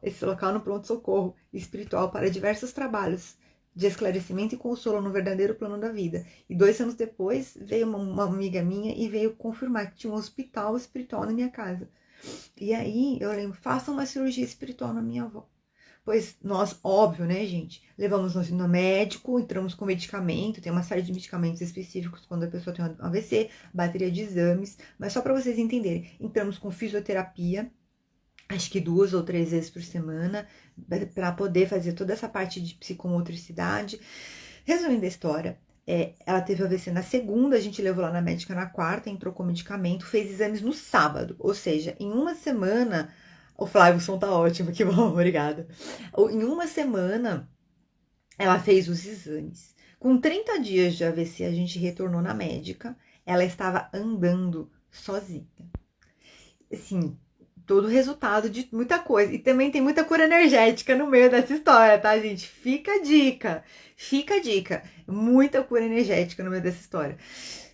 esse local no pronto-socorro espiritual para diversos trabalhos de esclarecimento e consolo no verdadeiro plano da vida. E 2 anos depois, veio uma amiga minha e veio confirmar que tinha um hospital espiritual na minha casa. E aí, eu lembro, façam uma cirurgia espiritual na minha avó. Pois nós, óbvio, né, gente, levamos no médico, entramos com medicamento, tem uma série de medicamentos específicos quando a pessoa tem um AVC, bateria de exames, mas só para vocês entenderem, entramos com fisioterapia, acho que 2 ou 3 vezes por semana, para poder fazer toda essa parte de psicomotricidade. Resumindo a história, ela teve AVC na segunda, a gente levou lá na médica na quarta, entrou com medicamento, fez exames no sábado, ou seja, em uma semana... O Flávio, o som tá ótimo, que bom, obrigada. Em uma semana, ela fez os exames. Com 30 dias de AVC, a gente retornou na médica. Ela estava andando sozinha. Assim, todo resultado de muita coisa. E também tem muita cura energética no meio dessa história, tá, gente? Fica a dica. Muita cura energética no meio dessa história.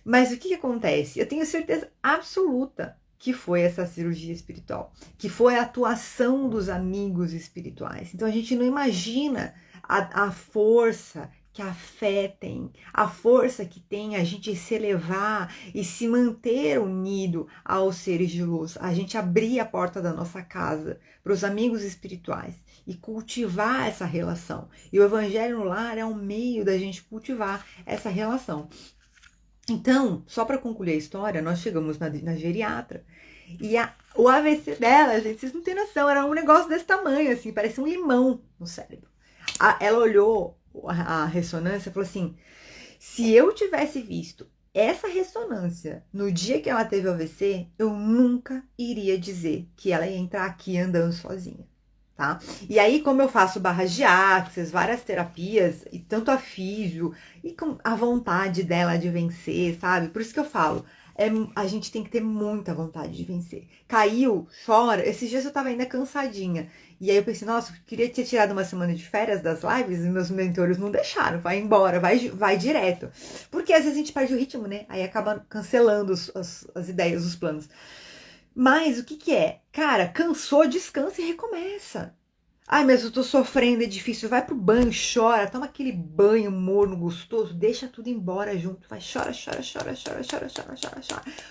Mas o que acontece? Eu tenho certeza absoluta que foi essa cirurgia espiritual, que foi a atuação dos amigos espirituais. Então a gente não imagina a força que a fé tem, a força que tem a gente se elevar e se manter unido aos seres de luz, a gente abrir a porta da nossa casa para os amigos espirituais e cultivar essa relação. E o Evangelho no Lar é um meio da gente cultivar essa relação. Então, só para concluir a história, nós chegamos na geriatra e o AVC dela, gente, vocês não têm noção, era um negócio desse tamanho, assim, parecia um limão no cérebro. Ela olhou a ressonância e falou assim, se eu tivesse visto essa ressonância no dia que ela teve o AVC, eu nunca iria dizer que ela ia entrar aqui andando sozinha, tá? E aí, como eu faço barras de axis, várias terapias, e tanto a físio, e com a vontade dela de vencer, sabe? Por isso que eu falo, a gente tem que ter muita vontade de vencer. Caiu, chora. Esses dias eu tava ainda cansadinha. E aí eu pensei, nossa, eu queria ter tirado uma semana de férias das lives e meus mentores não deixaram. Vai embora, vai direto. Porque às vezes a gente perde o ritmo, né? Aí acaba cancelando as ideias, os planos. Mas o que é? Cara, cansou, descansa e recomeça. Ai, mas eu tô sofrendo, é difícil. Vai pro banho, chora, toma aquele banho morno, gostoso, deixa tudo embora junto. Vai, chora.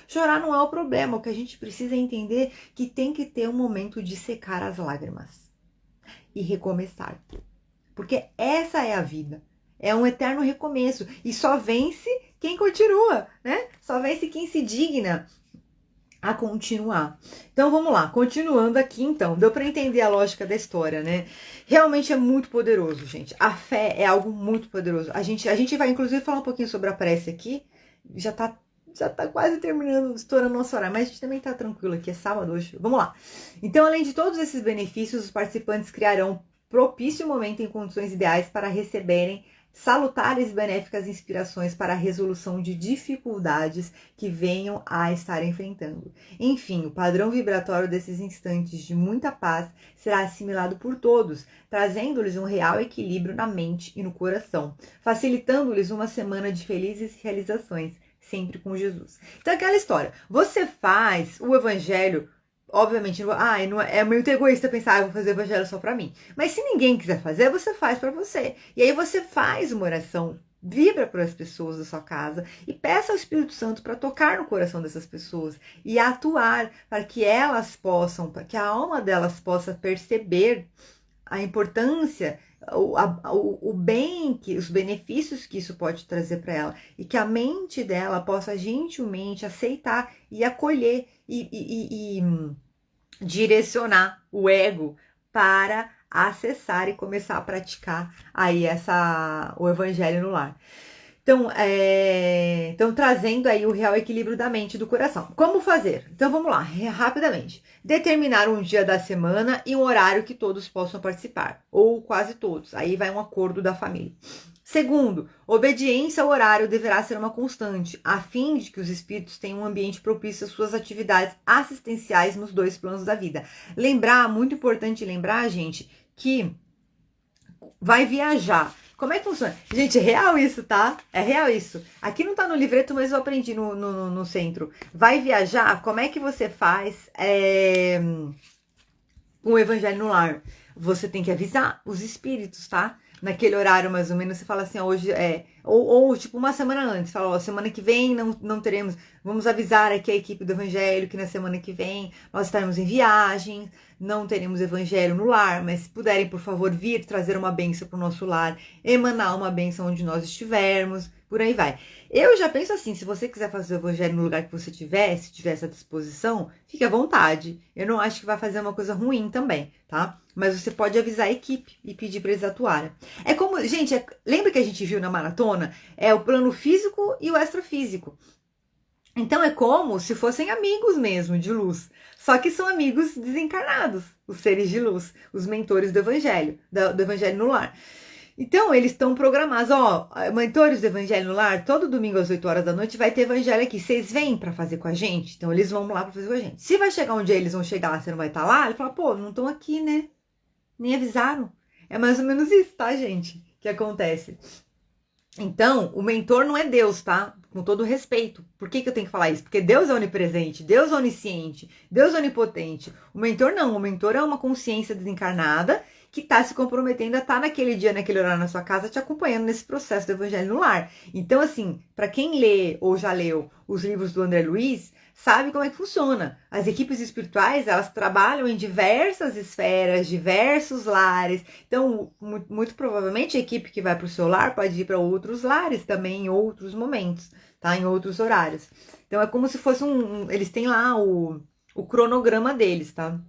Chorar não é o problema. O que a gente precisa é entender que tem que ter um momento de secar as lágrimas e recomeçar. Porque essa é a vida. É um eterno recomeço. E só vence quem continua, né? Só vence quem se digna a continuar. Então vamos lá, continuando aqui então, deu para entender a lógica da história, né? Realmente é muito poderoso, gente. A fé é algo muito poderoso. A gente vai inclusive falar um pouquinho sobre a prece aqui. Já tá quase terminando, estourando nosso horário, mas a gente também tá tranquilo aqui, é sábado hoje. Vamos lá. Então, além de todos esses benefícios, os participantes criarão propício momento em condições ideais para receberem salutares e benéficas inspirações para a resolução de dificuldades que venham a estar enfrentando. Enfim, o padrão vibratório desses instantes de muita paz será assimilado por todos, trazendo-lhes um real equilíbrio na mente e no coração, facilitando-lhes uma semana de felizes realizações, sempre com Jesus. Então, aquela história, você faz o evangelho. Obviamente, não é muito egoísta pensar, vou fazer o evangelho só pra mim. Mas se ninguém quiser fazer, você faz pra você. E aí você faz uma oração, vibra para as pessoas da sua casa e peça ao Espírito Santo para tocar no coração dessas pessoas e atuar para que elas possam, para que a alma delas possa perceber a importância, o bem, os benefícios que isso pode trazer para ela e que a mente dela possa gentilmente aceitar e acolher e direcionar o ego para acessar e começar a praticar aí o evangelho no lar. Então, trazendo aí o real equilíbrio da mente e do coração. Como fazer? Então, vamos lá, rapidamente. Determinar um dia da semana e um horário que todos possam participar, ou quase todos. Aí vai um acordo da família. Segundo, obediência ao horário deverá ser uma constante, a fim de que os espíritos tenham um ambiente propício às suas atividades assistenciais nos dois planos da vida. Muito importante lembrar, gente, que vai viajar. Como é que funciona? Gente, é real isso, tá? É real isso. Aqui não tá no livreto, mas eu aprendi no centro. Vai viajar, como é que você faz o evangelho no lar? Você tem que avisar os espíritos, tá? Naquele horário, mais ou menos, você fala assim, hoje ou tipo uma semana antes, fala, ó, semana que vem não teremos, vamos avisar aqui a equipe do Evangelho que na semana que vem nós estaremos em viagem, não teremos Evangelho no lar, mas se puderem, por favor, vir trazer uma bênção para o nosso lar, emanar uma bênção onde nós estivermos, por aí vai. Eu já penso assim, se você quiser fazer o Evangelho no lugar que você tiver, se tiver essa disposição, fique à vontade. Eu não acho que vai fazer uma coisa ruim também, tá? Mas você pode avisar a equipe e pedir para eles atuarem. É como, gente, lembra que a gente viu na maratona? É o plano físico e o extrafísico. Então é como se fossem amigos mesmo de luz. Só que são amigos desencarnados, os seres de luz, os mentores do Evangelho, do Evangelho no lar. Então, eles estão programados, mentores do Evangelho no Lar, todo domingo às 8 horas da noite vai ter Evangelho aqui. Vocês vêm para fazer com a gente? Então, eles vão lá para fazer com a gente. Se vai chegar um dia eles vão chegar lá, você não vai estar lá, ele fala, pô, não estão aqui, né? Nem avisaram. É mais ou menos isso, tá, gente? Que acontece. Então, o mentor não é Deus, tá? Com todo respeito. Por que eu tenho que falar isso? Porque Deus é onipresente, Deus é onisciente, Deus é onipotente. O mentor não, o mentor é uma consciência desencarnada que está se comprometendo a estar naquele dia, naquele horário na sua casa, te acompanhando nesse processo do Evangelho no Lar. Então, assim, para quem lê ou já leu os livros do André Luiz, sabe como é que funciona. As equipes espirituais, elas trabalham em diversas esferas, diversos lares. Então, muito provavelmente, a equipe que vai para o seu lar pode ir para outros lares também, em outros momentos, tá? Em outros horários. Então, é como se fosse eles têm lá o cronograma deles, tá?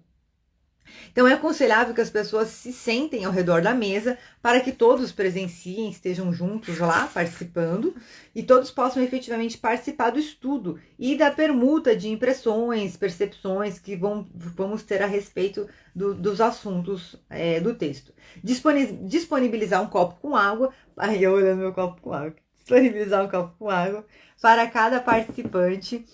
Então, é aconselhável que as pessoas se sentem ao redor da mesa para que todos presenciem, estejam juntos lá participando e todos possam efetivamente participar do estudo e da permuta de impressões, percepções que vamos ter a respeito dos assuntos do texto. Disponibilizar um copo com água, aí eu olhando meu copo com água, disponibilizar um copo com água para cada participante,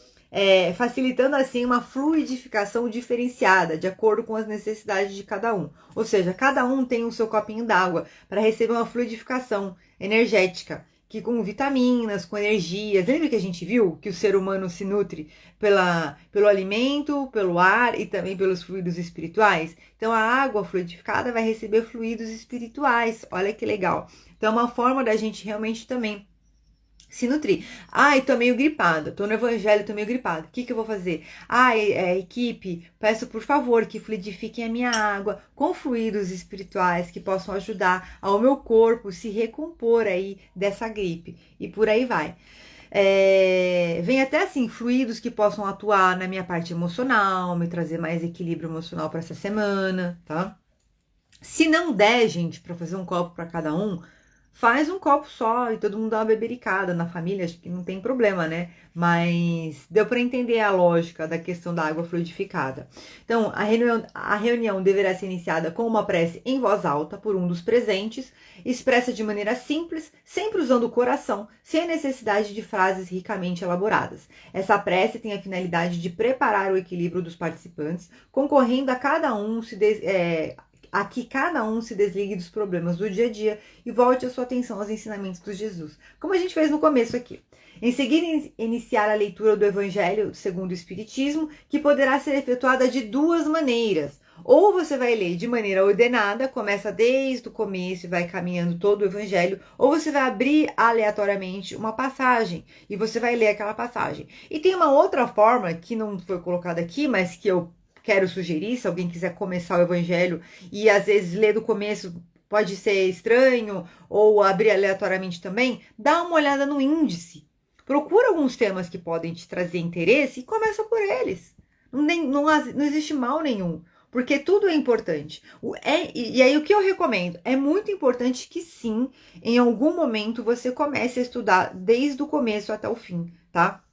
facilitando assim uma fluidificação diferenciada, de acordo com as necessidades de cada um. Ou seja, cada um tem o seu copinho d'água para receber uma fluidificação energética, que com vitaminas, com energias. Lembra que a gente viu que o ser humano se nutre pelo alimento, pelo ar e também pelos fluidos espirituais? Então a água fluidificada vai receber fluidos espirituais. Olha que legal. Então é uma forma da gente realmente também se nutrir. Ai, tô meio gripada, tô no evangelho, tô meio gripada. O que eu vou fazer? Ai, equipe, peço por favor que fluidifiquem a minha água com fluidos espirituais que possam ajudar ao meu corpo se recompor aí dessa gripe. E por aí vai. Vem até assim, fluidos que possam atuar na minha parte emocional, me trazer mais equilíbrio emocional para essa semana, tá? Se não der, gente, para fazer um copo para cada um, faz um copo só e todo mundo dá uma bebericada na família, acho que não tem problema, né? Mas deu para entender a lógica da questão da água fluidificada. Então, a reunião deverá ser iniciada com uma prece em voz alta por um dos presentes, expressa de maneira simples, sempre usando o coração, sem a necessidade de frases ricamente elaboradas. Essa prece tem a finalidade de preparar o equilíbrio dos participantes, concorrendo a que cada um se desligue dos problemas do dia a dia e volte a sua atenção aos ensinamentos de Jesus, como a gente fez no começo aqui. Em seguida, iniciar a leitura do Evangelho segundo o Espiritismo, que poderá ser efetuada de duas maneiras. Ou você vai ler de maneira ordenada, começa desde o começo e vai caminhando todo o Evangelho, ou você vai abrir aleatoriamente uma passagem e você vai ler aquela passagem. E tem uma outra forma que não foi colocada aqui, mas que eu quero sugerir, se alguém quiser começar o Evangelho e às vezes ler do começo pode ser estranho, ou abrir aleatoriamente também, dá uma olhada no índice. Procura alguns temas que podem te trazer interesse e começa por eles. Não existe mal nenhum, porque tudo é importante. E aí o que eu recomendo? É muito importante que sim, em algum momento você comece a estudar desde o começo até o fim, tá?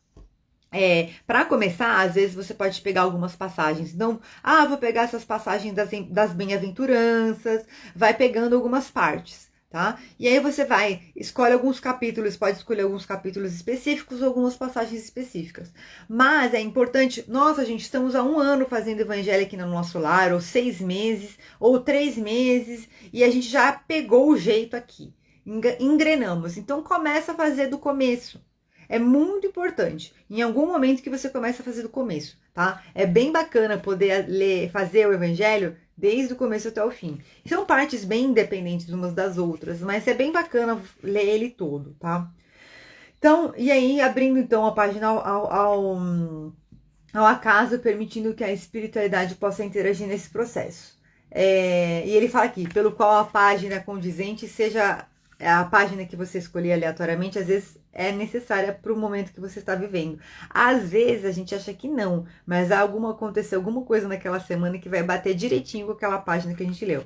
Para começar, às vezes você pode pegar algumas passagens. Então, vou pegar essas passagens das bem-aventuranças, vai pegando algumas partes, tá? E aí você escolhe alguns capítulos, pode escolher alguns capítulos específicos ou algumas passagens específicas. Mas é importante, nossa, gente, estamos há 1 ano fazendo evangelho aqui no nosso lar, ou 6 meses, ou 3 meses, e a gente já pegou o jeito aqui, engrenamos. Então, começa a fazer do começo. É muito importante, em algum momento que você começa a fazer do começo, tá? É bem bacana poder fazer o evangelho desde o começo até o fim. São partes bem independentes umas das outras, mas é bem bacana ler ele todo, tá? Então, e aí, abrindo então a página ao acaso, permitindo que a espiritualidade possa interagir nesse processo. E ele fala aqui, pelo qual a página condizente seja a página que você escolher aleatoriamente, às vezes é necessária para o momento que você está vivendo. Às vezes a gente acha que não, mas aconteceu alguma coisa naquela semana que vai bater direitinho com aquela página que a gente leu.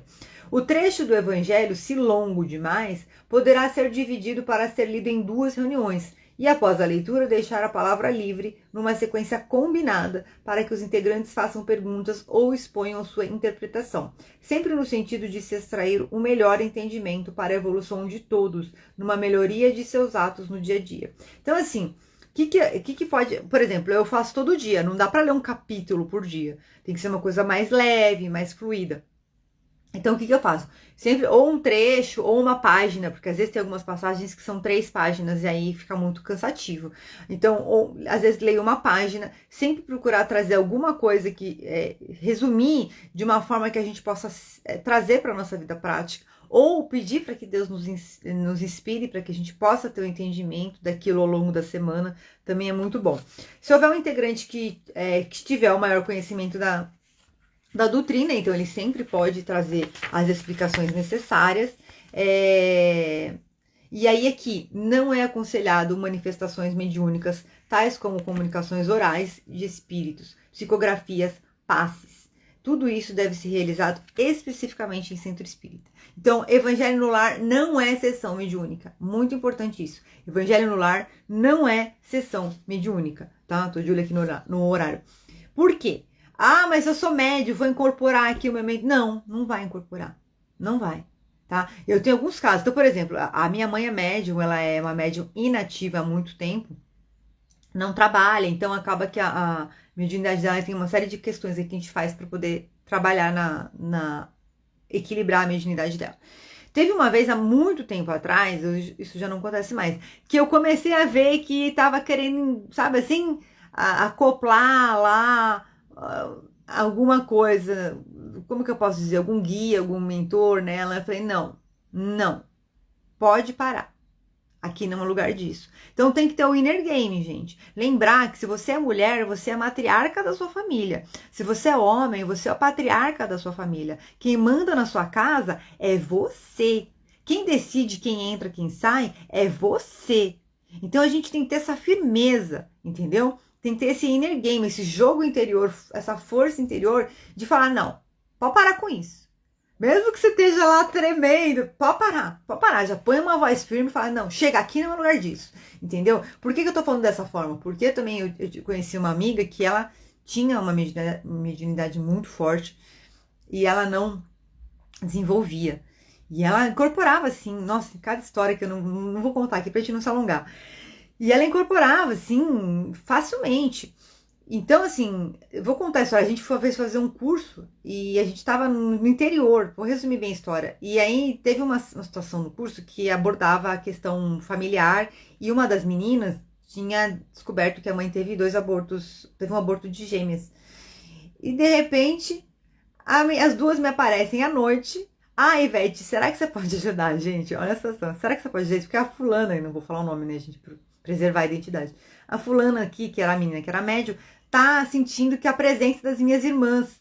O trecho do Evangelho, se longo demais, poderá ser dividido para ser lido em 2 reuniões, e após a leitura deixar a palavra livre numa sequência combinada para que os integrantes façam perguntas ou exponham sua interpretação, sempre no sentido de se extrair o melhor entendimento para a evolução de todos, numa melhoria de seus atos no dia a dia. Então, assim, o que pode... Por exemplo, eu faço todo dia, não dá para ler um capítulo por dia, tem que ser uma coisa mais leve, mais fluida. Então, o que eu faço? Sempre ou um trecho ou uma página, porque às vezes tem algumas passagens que são 3 páginas e aí fica muito cansativo. Então, ou, às vezes leio uma página, sempre procurar trazer alguma coisa que resumir de uma forma que a gente possa trazer para a nossa vida prática, ou pedir para que Deus nos inspire, para que a gente possa ter o entendimento daquilo ao longo da semana, também é muito bom. Se houver um integrante que tiver o maior conhecimento da doutrina, então ele sempre pode trazer as explicações necessárias. E aí aqui, não é aconselhado manifestações mediúnicas, tais como comunicações orais de espíritos, psicografias, passes. Tudo isso deve ser realizado especificamente em centro espírita. Então, Evangelho no Lar não é sessão mediúnica. Muito importante isso. Evangelho no Lar não é sessão mediúnica, tá? Tô de olho aqui no horário. Por quê? Ah, mas eu sou médium, vou incorporar aqui o meu médium. Não, não vai incorporar. Não vai, tá? Eu tenho alguns casos. Então, por exemplo, a minha mãe é médium, ela é uma médium inativa há muito tempo, não trabalha, então acaba que a mediunidade dela tem uma série de questões aí que a gente faz para poder trabalhar equilibrar a mediunidade dela. Teve uma vez, há muito tempo atrás, isso já não acontece mais, que eu comecei a ver que tava querendo, sabe assim, acoplar lá alguma coisa, como que eu posso dizer, algum guia, algum mentor nela. Eu falei, não, pode parar. Aqui não é lugar disso. Então tem que ter o inner game, gente. Lembrar que se você é mulher, você é a matriarca da sua família. Se você é homem, você é a patriarca da sua família. Quem manda na sua casa é você. Quem decide quem entra, quem sai, é você. Então a gente tem que ter essa firmeza, entendeu? Tem que ter esse inner game, esse jogo interior, essa força interior de falar, não, pode parar com isso. Mesmo que você esteja lá tremendo, pode parar. Já põe uma voz firme e fala, não, chega, aqui não é lugar disso, entendeu? Por que eu tô falando dessa forma? Porque também eu conheci uma amiga que ela tinha uma mediunidade muito forte e ela não desenvolvia. E ela incorporava, assim, nossa, cada história que eu não vou contar aqui pra gente não se alongar. E ela incorporava, assim, facilmente. Então, assim, eu vou contar a história. A gente foi uma vez fazer um curso e a gente estava no interior, vou resumir bem a história. E aí teve uma situação no curso que abordava a questão familiar e uma das meninas tinha descoberto que a mãe teve 2 abortos, teve um aborto de gêmeas. E de repente, as duas me aparecem à noite. Ah, Ivete, será que você pode ajudar, gente? Olha a situação. Será que você pode ajudar? Porque a fulana, eu não vou falar o nome, né, gente, pra preservar a identidade. A fulana aqui, que era a menina, que era médium, tá sentindo que a presença das minhas irmãs.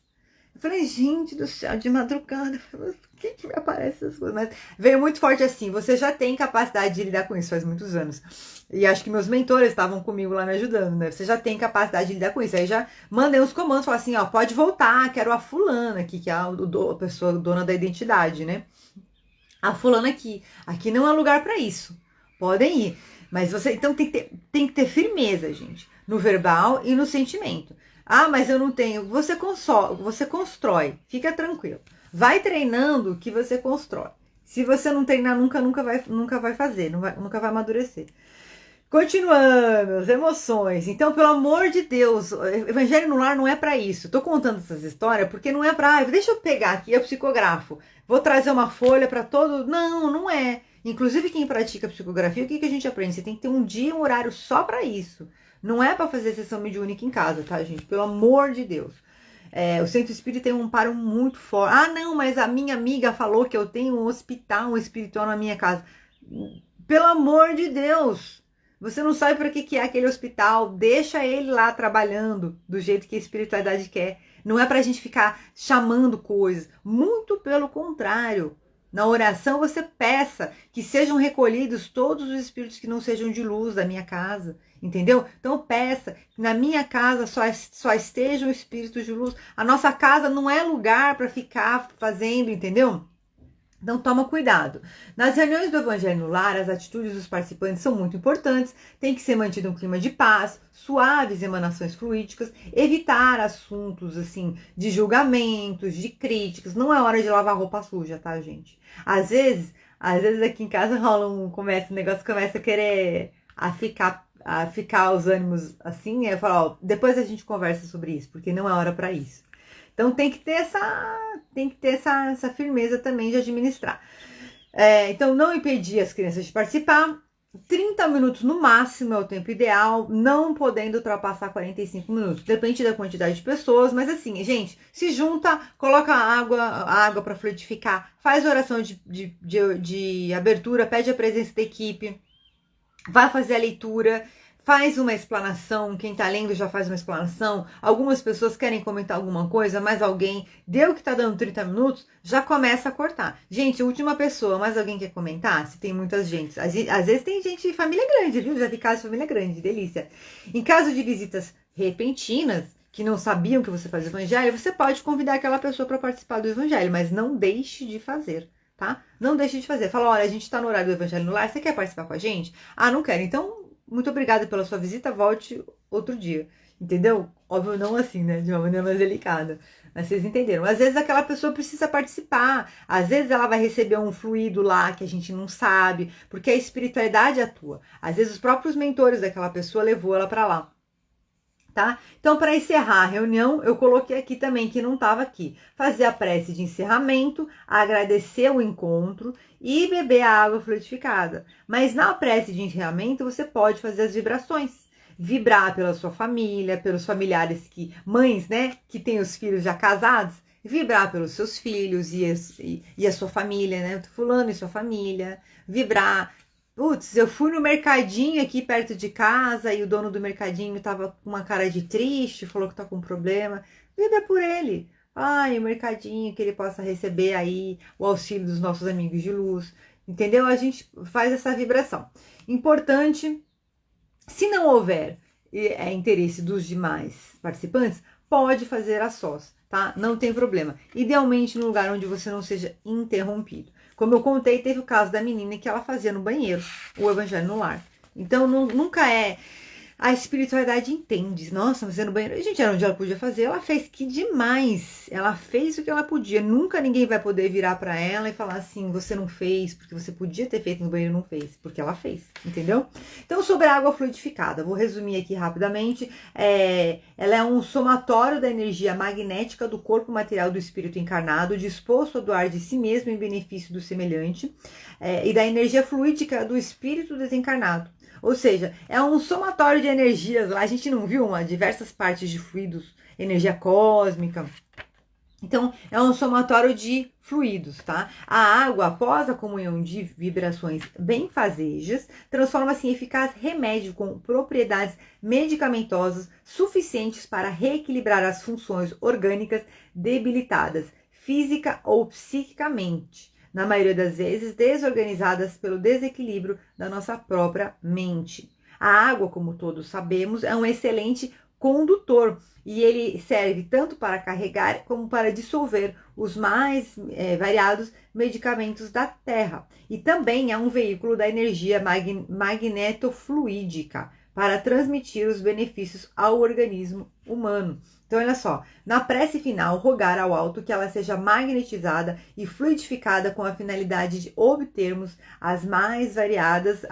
Eu falei, gente do céu, de madrugada, por que me aparece essas coisas? Mas veio muito forte assim, você já tem capacidade de lidar com isso faz muitos anos. E acho que meus mentores estavam comigo lá me ajudando, né? Você já tem capacidade de lidar com isso. Aí já mandei uns comandos, falei assim, ó, pode voltar, quero a fulana aqui, que é a pessoa dona da identidade, né? A fulana aqui não é lugar para isso. Podem ir. Mas você, então tem que ter firmeza, gente, no verbal e no sentimento. Ah, mas eu não tenho. Você constrói. Fica tranquilo. Vai treinando que você constrói. Se você não treinar, nunca vai fazer, nunca vai amadurecer. Continuando, as emoções. Então, pelo amor de Deus, Evangelho no Lar não é para isso. Tô contando essas histórias porque não é para, deixa eu pegar aqui, eu psicografo. Vou trazer uma folha para todo. Não é. Inclusive quem pratica psicografia, o que a gente aprende? Você tem que ter um dia, um horário só para isso. Não é para fazer sessão mediúnica em casa, tá, gente? Pelo amor de Deus. O Centro Espírita tem um amparo muito forte. Ah, não, mas a minha amiga falou que eu tenho um hospital espiritual na minha casa. Pelo amor de Deus. Você não sabe para que é aquele hospital. Deixa ele lá trabalhando do jeito que a espiritualidade quer. Não é para a gente ficar chamando coisas. Muito pelo contrário. Na oração você peça que sejam recolhidos todos os espíritos que não sejam de luz da minha casa, entendeu? Então peça que na minha casa só estejam espíritos de luz. A nossa casa não é lugar para ficar fazendo, entendeu? Então toma cuidado. Nas reuniões do Evangelho no Lar, as atitudes dos participantes são muito importantes. Tem que ser mantido um clima de paz, suaves emanações fluídicas, evitar assuntos assim de julgamentos, de críticas. Não é hora de lavar roupa suja, tá, gente? Às vezes aqui em casa rola o negócio começa a querer ficar os ânimos assim, eu falo, ó, depois a gente conversa sobre isso, porque não é hora para isso. Então tem que ter essa firmeza também de administrar. Então não impedir as crianças de participar. 30 minutos no máximo é o tempo ideal, não podendo ultrapassar 45 minutos. Depende da quantidade de pessoas, mas assim, gente, se junta, coloca a água para fluidificar, faz oração de abertura, pede a presença da equipe, vai fazer a leitura, faz uma explanação, quem tá lendo já faz uma explanação, algumas pessoas querem comentar alguma coisa, mas alguém deu que tá dando 30 minutos, já começa a cortar. Gente, última pessoa, mais alguém quer comentar? Se tem muitas gente, às vezes tem gente de família grande, viu? Já vi casos de família grande, delícia. Em caso de visitas repentinas, que não sabiam que você faz evangelho, você pode convidar aquela pessoa para participar do evangelho, mas não deixe de fazer. Tá? Não deixe de fazer. Fala, olha, a gente tá no horário do Evangelho no Lar, você quer participar com a gente? Ah, não quero. Então, muito obrigada pela sua visita, volte outro dia. Entendeu? Óbvio, não assim, né? De uma maneira mais delicada. Mas vocês entenderam. Às vezes aquela pessoa precisa participar. Às vezes ela vai receber um fluido lá que a gente não sabe, porque a espiritualidade atua. Às vezes os próprios mentores daquela pessoa levou ela para lá. Tá? Então, para encerrar a reunião, eu coloquei aqui também, que não estava aqui, fazer a prece de encerramento, agradecer o encontro e beber a água fluidificada. Mas na prece de encerramento, você pode fazer as vibrações. Vibrar pela sua família, pelos familiares mães, né, que têm os filhos já casados, vibrar pelos seus filhos e a sua família, né, fulano e sua família, vibrar. Putz, eu fui no mercadinho aqui perto de casa e o dono do mercadinho tava com uma cara de triste, falou que tá com problema. Vibra por ele. Ai, o mercadinho, que ele possa receber aí o auxílio dos nossos amigos de luz. Entendeu? A gente faz essa vibração. Importante, se não houver interesse dos demais participantes, pode fazer a sós, tá? Não tem problema. Idealmente num lugar onde você não seja interrompido. Como eu contei, teve o caso da menina que ela fazia no banheiro o evangelho no lar. Então, nunca é... A espiritualidade entende. Nossa, mas no banheiro... Gente, era onde ela podia fazer. Ela fez que demais. Ela fez o que ela podia. Nunca ninguém vai poder virar pra ela e falar assim, você não fez, porque você podia ter feito no banheiro e não fez. Porque ela fez, entendeu? Então, sobre a água fluidificada. Vou resumir aqui rapidamente. Ela é um somatório da energia magnética do corpo material do espírito encarnado, disposto a doar de si mesmo em benefício do semelhante, e da energia fluídica do espírito desencarnado. Ou seja, é um somatório de energias lá. A gente não viu diversas partes de fluidos, energia cósmica. Então, é um somatório de fluidos, tá? A água, após a comunhão de vibrações benfazejas, transforma-se em eficaz remédio com propriedades medicamentosas suficientes para reequilibrar as funções orgânicas debilitadas, física ou psiquicamente, na maioria das vezes desorganizadas pelo desequilíbrio da nossa própria mente. A água, como todos sabemos, é um excelente condutor e ele serve tanto para carregar como para dissolver os mais variados medicamentos da Terra. E também é um veículo da energia magnetofluídica para transmitir os benefícios ao organismo humano. Então, olha só, na prece final, rogar ao alto que ela seja magnetizada e fluidificada com a finalidade de obtermos as mais variadas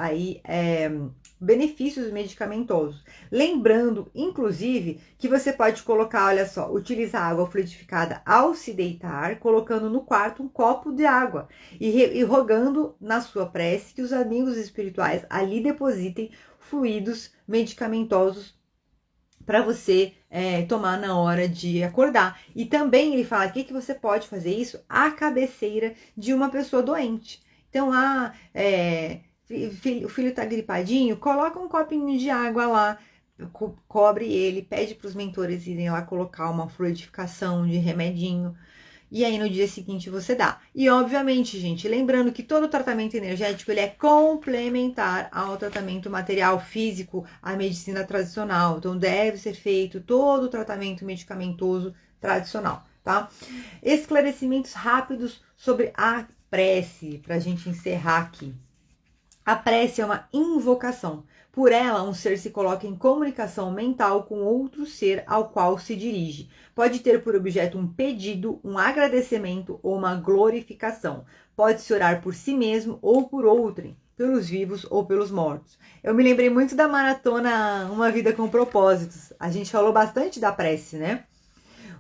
benefícios medicamentosos. Lembrando, inclusive, que você pode colocar, olha só, utilizar água fluidificada ao se deitar, colocando no quarto um copo de água e rogando na sua prece que os amigos espirituais ali depositem fluidos medicamentosos para você tomar na hora de acordar. E também ele fala aqui que você pode fazer isso à cabeceira de uma pessoa doente. Então, o filho tá gripadinho, coloca um copinho de água lá, cobre ele, pede para os mentores irem lá colocar uma fluidificação de remedinho. E aí no dia seguinte você dá. E obviamente, gente, lembrando que todo tratamento energético ele é complementar ao tratamento material físico, à medicina tradicional. Então deve ser feito todo o tratamento medicamentoso tradicional, tá? Esclarecimentos rápidos sobre a prece, para a gente encerrar aqui. A prece é uma invocação. Por ela, um ser se coloca em comunicação mental com outro ser ao qual se dirige. Pode ter por objeto um pedido, um agradecimento ou uma glorificação. Pode-se orar por si mesmo ou por outrem, pelos vivos ou pelos mortos. Eu me lembrei muito da maratona Uma Vida com Propósitos. A gente falou bastante da prece, né?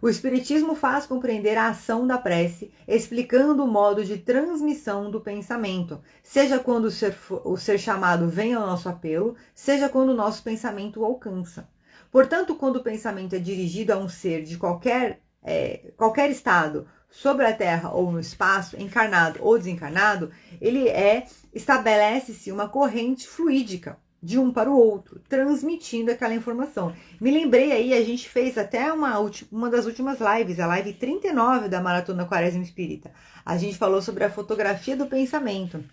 O Espiritismo faz compreender a ação da prece, explicando o modo de transmissão do pensamento, seja quando o ser chamado vem ao nosso apelo, seja quando o nosso pensamento o alcança. Portanto, quando o pensamento é dirigido a um ser de qualquer estado, sobre a Terra ou no espaço, encarnado ou desencarnado, estabelece-se uma corrente fluídica de um para o outro, transmitindo aquela informação. Me lembrei aí, a gente fez até uma das últimas lives, a live 39 da Maratona Quaresma Espírita. A gente falou sobre a fotografia do pensamento.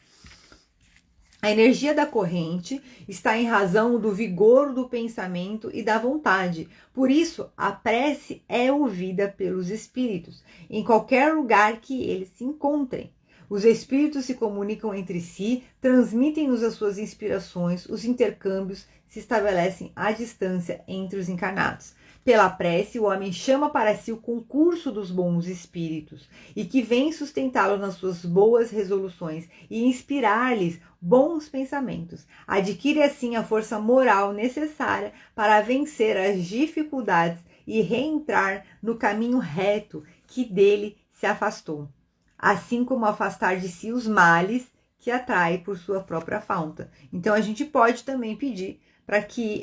A energia da corrente está em razão do vigor do pensamento e da vontade. Por isso, a prece é ouvida pelos espíritos, em qualquer lugar que eles se encontrem. Os espíritos se comunicam entre si, transmitem-nos as suas inspirações, os intercâmbios se estabelecem à distância entre os encarnados. Pela prece, o homem chama para si o concurso dos bons espíritos, e que vem sustentá-lo nas suas boas resoluções e inspirar-lhes bons pensamentos. Adquire assim a força moral necessária para vencer as dificuldades e reentrar no caminho reto que dele se afastou, assim como afastar de si os males que atrai por sua própria falta. Então a gente pode também pedir para que,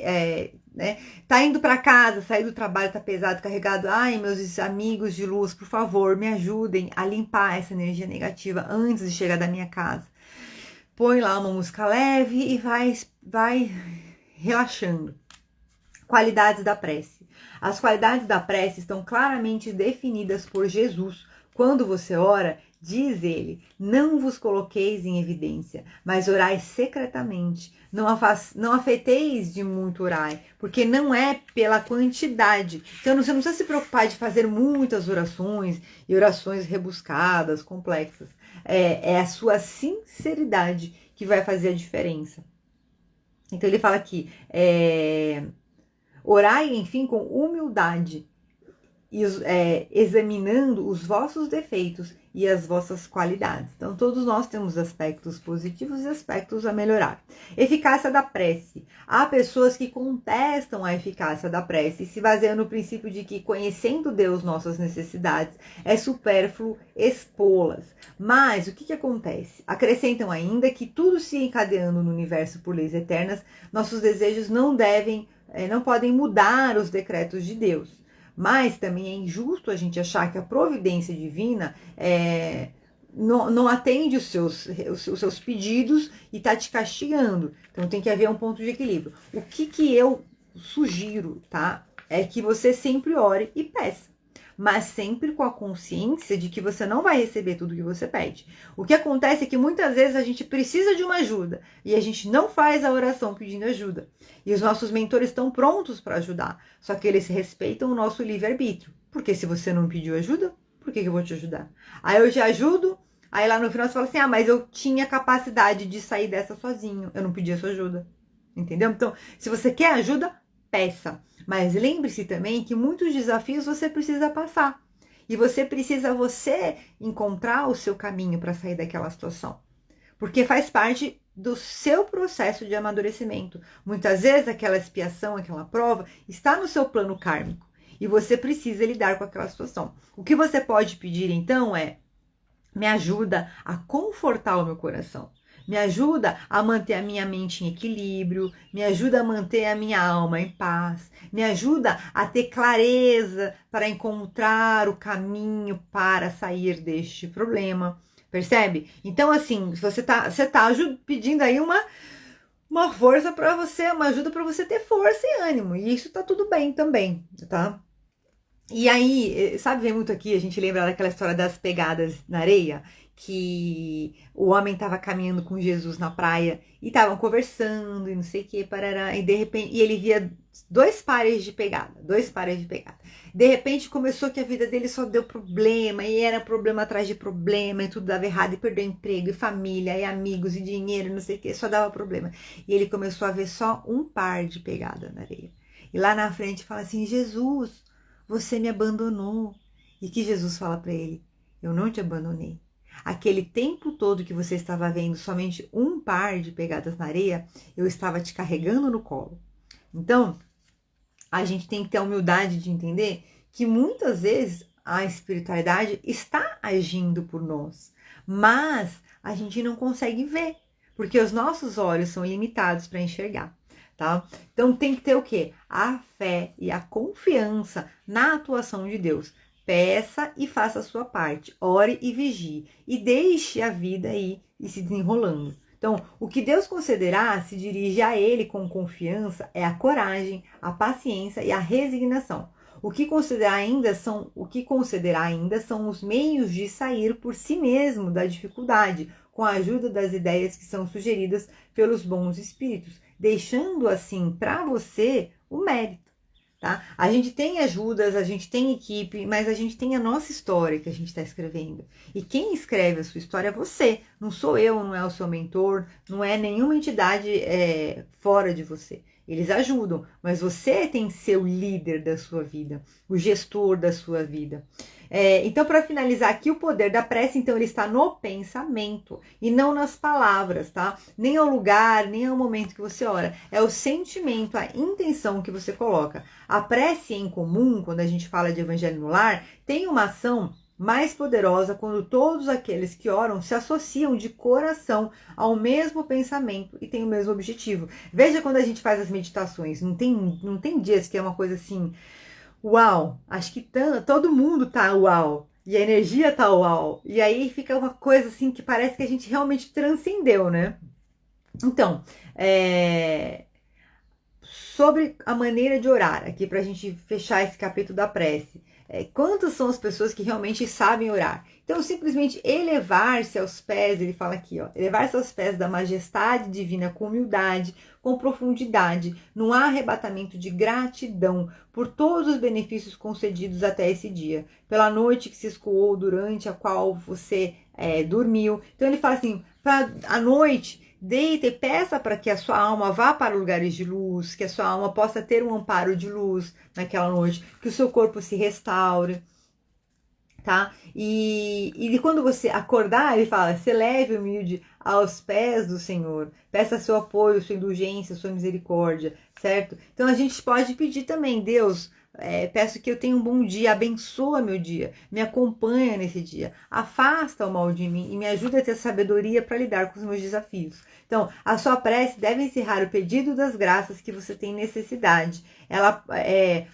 tá indo para casa, sair do trabalho, tá pesado, carregado, ai, meus amigos de luz, por favor, me ajudem a limpar essa energia negativa antes de chegar da minha casa. Põe lá uma música leve e vai relaxando. Qualidades da prece. As qualidades da prece estão claramente definidas por Jesus. Quando você ora, diz ele, não vos coloqueis em evidência, mas orai secretamente. Não afeteis de muito orai, porque não é pela quantidade. Então você não precisa se preocupar de fazer muitas orações e orações rebuscadas, complexas. É a sua sinceridade que vai fazer a diferença. Então ele fala aqui, orai, enfim, com humildade, examinando os vossos defeitos e as vossas qualidades. Então, todos nós temos aspectos positivos e aspectos a melhorar. Eficácia da prece. Há pessoas que contestam a eficácia da prece e se baseiam no princípio de que, conhecendo Deus nossas necessidades, é supérfluo expô-las. Mas, o que acontece? Acrescentam ainda que tudo se encadeando no universo por leis eternas, nossos desejos não podem mudar os decretos de Deus. Mas também é injusto a gente achar que a providência divina não atende os seus pedidos e está te castigando. Então tem que haver um ponto de equilíbrio. O que eu sugiro, tá? É que você sempre ore e peça, mas sempre com a consciência de que você não vai receber tudo que você pede. O que acontece é que muitas vezes a gente precisa de uma ajuda e a gente não faz a oração pedindo ajuda. E os nossos mentores estão prontos para ajudar, só que eles respeitam o nosso livre-arbítrio. Porque se você não pediu ajuda, por que eu vou te ajudar? Aí eu te ajudo, aí lá no final você fala assim, mas eu tinha capacidade de sair dessa sozinho, eu não pedi a sua ajuda. Entendeu? Então, se você quer ajuda, peça. Mas lembre-se também que muitos desafios você precisa passar. E você precisa encontrar o seu caminho para sair daquela situação. Porque faz parte do seu processo de amadurecimento. Muitas vezes aquela expiação, aquela prova, está no seu plano kármico. E você precisa lidar com aquela situação. O que você pode pedir então me ajuda a confortar o meu coração. Me ajuda a manter a minha mente em equilíbrio, me ajuda a manter a minha alma em paz, me ajuda a ter clareza para encontrar o caminho para sair deste problema, percebe? Então, assim, você tá pedindo aí uma força para você, uma ajuda para você ter força e ânimo, e isso tá tudo bem também, tá? E aí, sabe, vem muito aqui, a gente lembra daquela história das pegadas na areia, que o homem estava caminhando com Jesus na praia e estavam conversando e não sei o que, parará, e de repente ele via dois pares de pegada. De repente começou que a vida dele só deu problema, e era problema atrás de problema, e tudo dava errado, e perdeu emprego, e família, e amigos, e dinheiro, não sei o que, só dava problema. E ele começou a ver só um par de pegada na areia. E lá na frente fala assim, Jesus, você me abandonou. E que Jesus fala para ele, eu não te abandonei. Aquele tempo todo que você estava vendo somente um par de pegadas na areia, eu estava te carregando no colo. Então, a gente tem que ter a humildade de entender que muitas vezes a espiritualidade está agindo por nós, mas a gente não consegue ver, porque os nossos olhos são limitados para enxergar, tá? Então tem que ter o quê? A fé e a confiança na atuação de Deus. Peça e faça a sua parte, ore e vigie, e deixe a vida aí e se desenrolando. Então, o que Deus concederá se dirige a Ele com confiança é a coragem, a paciência e a resignação. O que concederá ainda são os meios de sair por si mesmo da dificuldade, com a ajuda das ideias que são sugeridas pelos bons espíritos, deixando assim para você o mérito. Tá? A gente tem ajudas, a gente tem equipe, mas a gente tem a nossa história que a gente está escrevendo. E quem escreve a sua história é você, não sou eu, não é o seu mentor, não é nenhuma entidade fora de você. Eles ajudam, mas você tem que ser o líder da sua vida, o gestor da sua vida. Então, para finalizar aqui, o poder da prece, então, ele está no pensamento e não nas palavras, tá? Nem ao lugar, nem ao momento que você ora. É o sentimento, a intenção que você coloca. A prece em comum, quando a gente fala de evangelho no lar, tem uma ação mais poderosa quando todos aqueles que oram se associam de coração ao mesmo pensamento e têm o mesmo objetivo. Veja quando a gente faz as meditações, não tem dias que é uma coisa assim, uau, acho que todo mundo tá uau, e a energia tá uau, e aí fica uma coisa assim que parece que a gente realmente transcendeu, né? Então, sobre a maneira de orar, aqui pra gente fechar esse capítulo da prece. Quantas são as pessoas que realmente sabem orar? Então, simplesmente elevar-se aos pés, ele fala aqui, ó, elevar-se aos pés da majestade divina com humildade, com profundidade, num arrebatamento de gratidão por todos os benefícios concedidos até esse dia, pela noite que se escoou durante a qual você dormiu. Então, ele fala assim, à noite, deita e peça para que a sua alma vá para lugares de luz, que a sua alma possa ter um amparo de luz naquela noite, que o seu corpo se restaure, tá? E quando você acordar, ele fala, se leve humilde aos pés do Senhor, peça seu apoio, sua indulgência, sua misericórdia, certo? Então a gente pode pedir também, Deus, peço que eu tenha um bom dia, abençoa meu dia, me acompanha nesse dia, afasta o mal de mim e me ajuda a ter sabedoria para lidar com os meus desafios. Então, a sua prece deve encerrar o pedido das graças que você tem necessidade,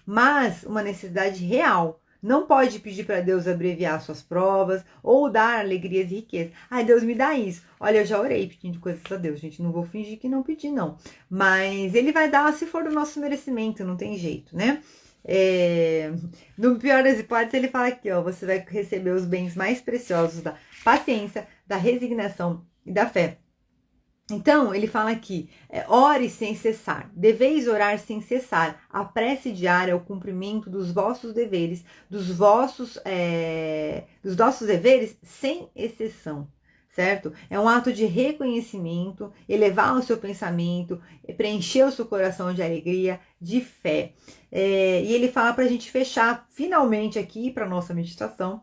mas uma necessidade real. Não pode pedir para Deus abreviar suas provas ou dar alegrias e riquezas. Ai, Deus me dá isso. Olha, eu já orei pedindo coisas a Deus, gente. Não vou fingir que não pedi, não. Mas Ele vai dar se for do nosso merecimento, não tem jeito, né? No pior das hipóteses, ele fala aqui, ó, você vai receber os bens mais preciosos da paciência, da resignação e da fé. Então, ele fala aqui, ore sem cessar, deveis orar sem cessar, a prece diária é o cumprimento dos vossos deveres, dos vossos deveres sem exceção, certo? É um ato de reconhecimento, elevar o seu pensamento, preencher o seu coração de alegria, de fé. E ele fala para a gente fechar finalmente aqui para a nossa meditação.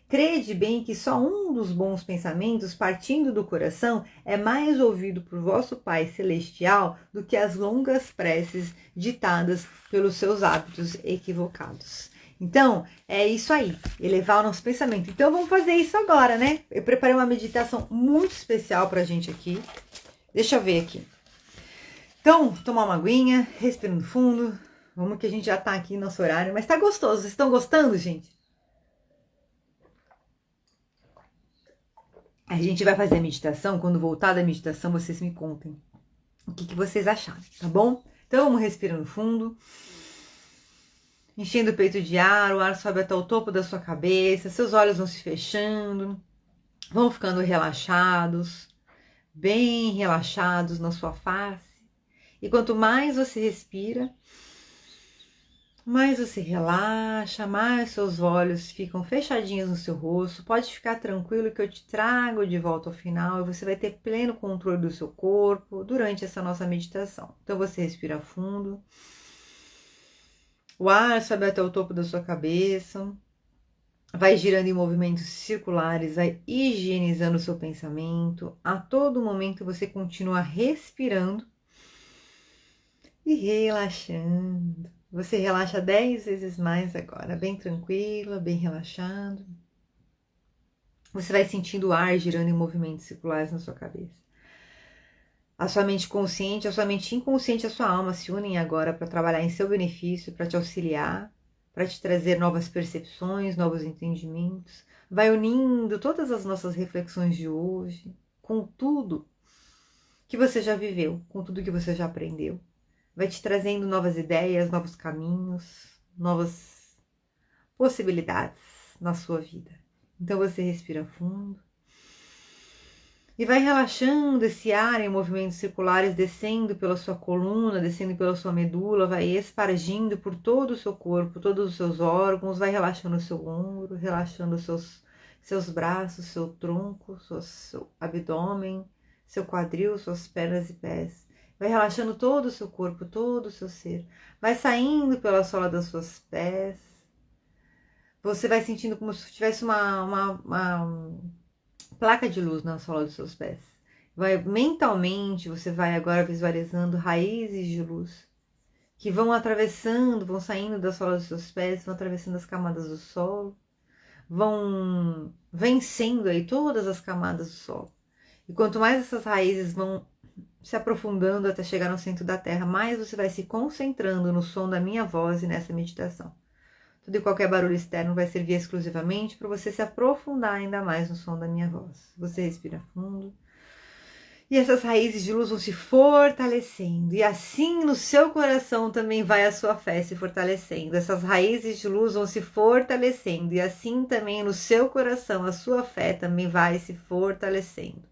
Crede bem que só um dos bons pensamentos, partindo do coração, é mais ouvido por vosso Pai Celestial do que as longas preces ditadas pelos seus hábitos equivocados. Então, é isso aí, elevar o nosso pensamento. Então, vamos fazer isso agora, né? Eu preparei uma meditação muito especial pra gente aqui. Deixa eu ver aqui. Então, tomar uma aguinha, respirando fundo. Vamos que a gente já tá aqui no nosso horário, mas tá gostoso. Vocês estão gostando, gente? A gente vai fazer a meditação, quando voltar da meditação, vocês me contem o que vocês acharam, tá bom? Então, vamos respirando fundo, enchendo o peito de ar, o ar sobe até o topo da sua cabeça, seus olhos vão se fechando, vão ficando relaxados, bem relaxados na sua face. E quanto mais você respira, mais você relaxa, mais seus olhos ficam fechadinhos no seu rosto. Pode ficar tranquilo que eu te trago de volta ao final e você vai ter pleno controle do seu corpo durante essa nossa meditação. Então você respira fundo. O ar sobe até o topo da sua cabeça. Vai girando em movimentos circulares, vai higienizando o seu pensamento. A todo momento você continua respirando e relaxando. Você relaxa 10 vezes mais agora, bem tranquila, bem relaxado. Você vai sentindo o ar girando em movimentos circulares na sua cabeça. A sua mente consciente, a sua mente inconsciente e a sua alma se unem agora para trabalhar em seu benefício, para te auxiliar, para te trazer novas percepções, novos entendimentos. Vai unindo todas as nossas reflexões de hoje com tudo que você já viveu, com tudo que você já aprendeu. Vai te trazendo novas ideias, novos caminhos, novas possibilidades na sua vida. Então você respira fundo e vai relaxando esse ar em movimentos circulares, descendo pela sua coluna, descendo pela sua medula, vai espargindo por todo o seu corpo, todos os seus órgãos, vai relaxando o seu ombro, relaxando os seus braços, seu tronco, seu abdômen, seu quadril, suas pernas e pés. Vai relaxando todo o seu corpo, todo o seu ser. Vai saindo pela sola das suas pés. Você vai sentindo como se tivesse uma placa de luz na sola dos seus pés. Mentalmente, você vai agora visualizando raízes de luz que vão atravessando, vão saindo da sola dos seus pés, vão atravessando as camadas do solo, vão vencendo aí todas as camadas do solo. E quanto mais essas raízes vão se aprofundando até chegar no centro da terra, mais você vai se concentrando no som da minha voz e nessa meditação. Todo e qualquer barulho externo vai servir exclusivamente para você se aprofundar ainda mais no som da minha voz. Você respira fundo. E essas raízes de luz vão se fortalecendo. E assim no seu coração também vai a sua fé se fortalecendo. Essas raízes de luz vão se fortalecendo. E assim também no seu coração a sua fé também vai se fortalecendo.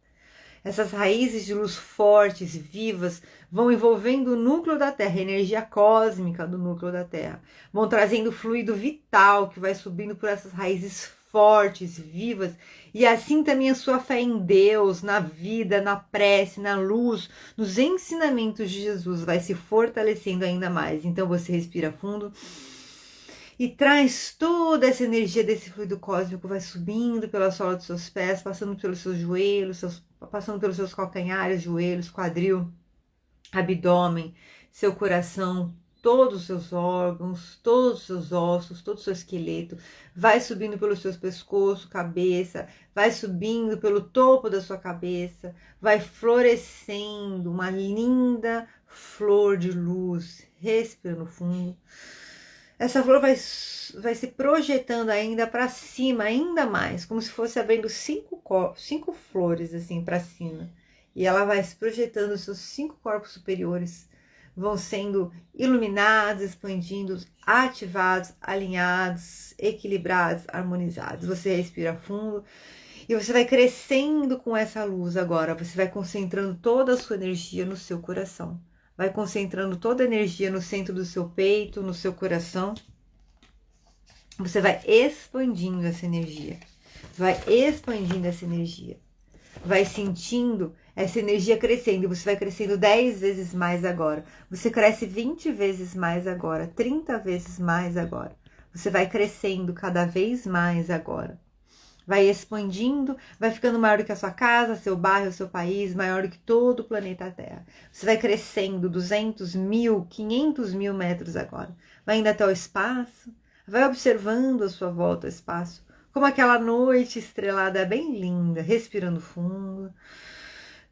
Essas raízes de luz fortes, vivas, vão envolvendo o núcleo da Terra, a energia cósmica do núcleo da Terra. Vão trazendo fluido vital que vai subindo por essas raízes fortes, vivas. E assim também a sua fé em Deus, na vida, na prece, na luz, nos ensinamentos de Jesus vai se fortalecendo ainda mais. Então você respira fundo e traz toda essa energia desse fluido cósmico, vai subindo pela sola dos seus pés, passando pelos seus joelhos, passando pelos seus calcanhares, joelhos, quadril, abdômen, seu coração, todos os seus órgãos, todos os seus ossos, todo o seu esqueleto, vai subindo pelo seu pescoço, cabeça, vai subindo pelo topo da sua cabeça, vai florescendo uma linda flor de luz. Respira no fundo. Essa flor vai se projetando ainda para cima, ainda mais, como se fosse abrindo cinco flores assim para cima. E ela vai se projetando, os seus 5 corpos superiores vão sendo iluminados, expandindo, ativados, alinhados, equilibrados, harmonizados. Você respira fundo e você vai crescendo com essa luz agora. Você vai concentrando toda a sua energia no seu coração. Vai concentrando toda a energia no centro do seu peito, no seu coração. Você vai expandindo essa energia. Vai expandindo essa energia. Vai sentindo essa energia crescendo. E você vai crescendo 10 vezes mais agora. Você cresce 20 vezes mais agora. 30 vezes mais agora. Você vai crescendo cada vez mais agora. Vai expandindo, vai ficando maior do que a sua casa, seu bairro, seu país, maior do que todo o planeta Terra. Você vai crescendo 200 mil, 500 mil metros agora. Vai indo até o espaço, vai observando a sua volta ao espaço, como aquela noite estrelada bem linda, respirando fundo.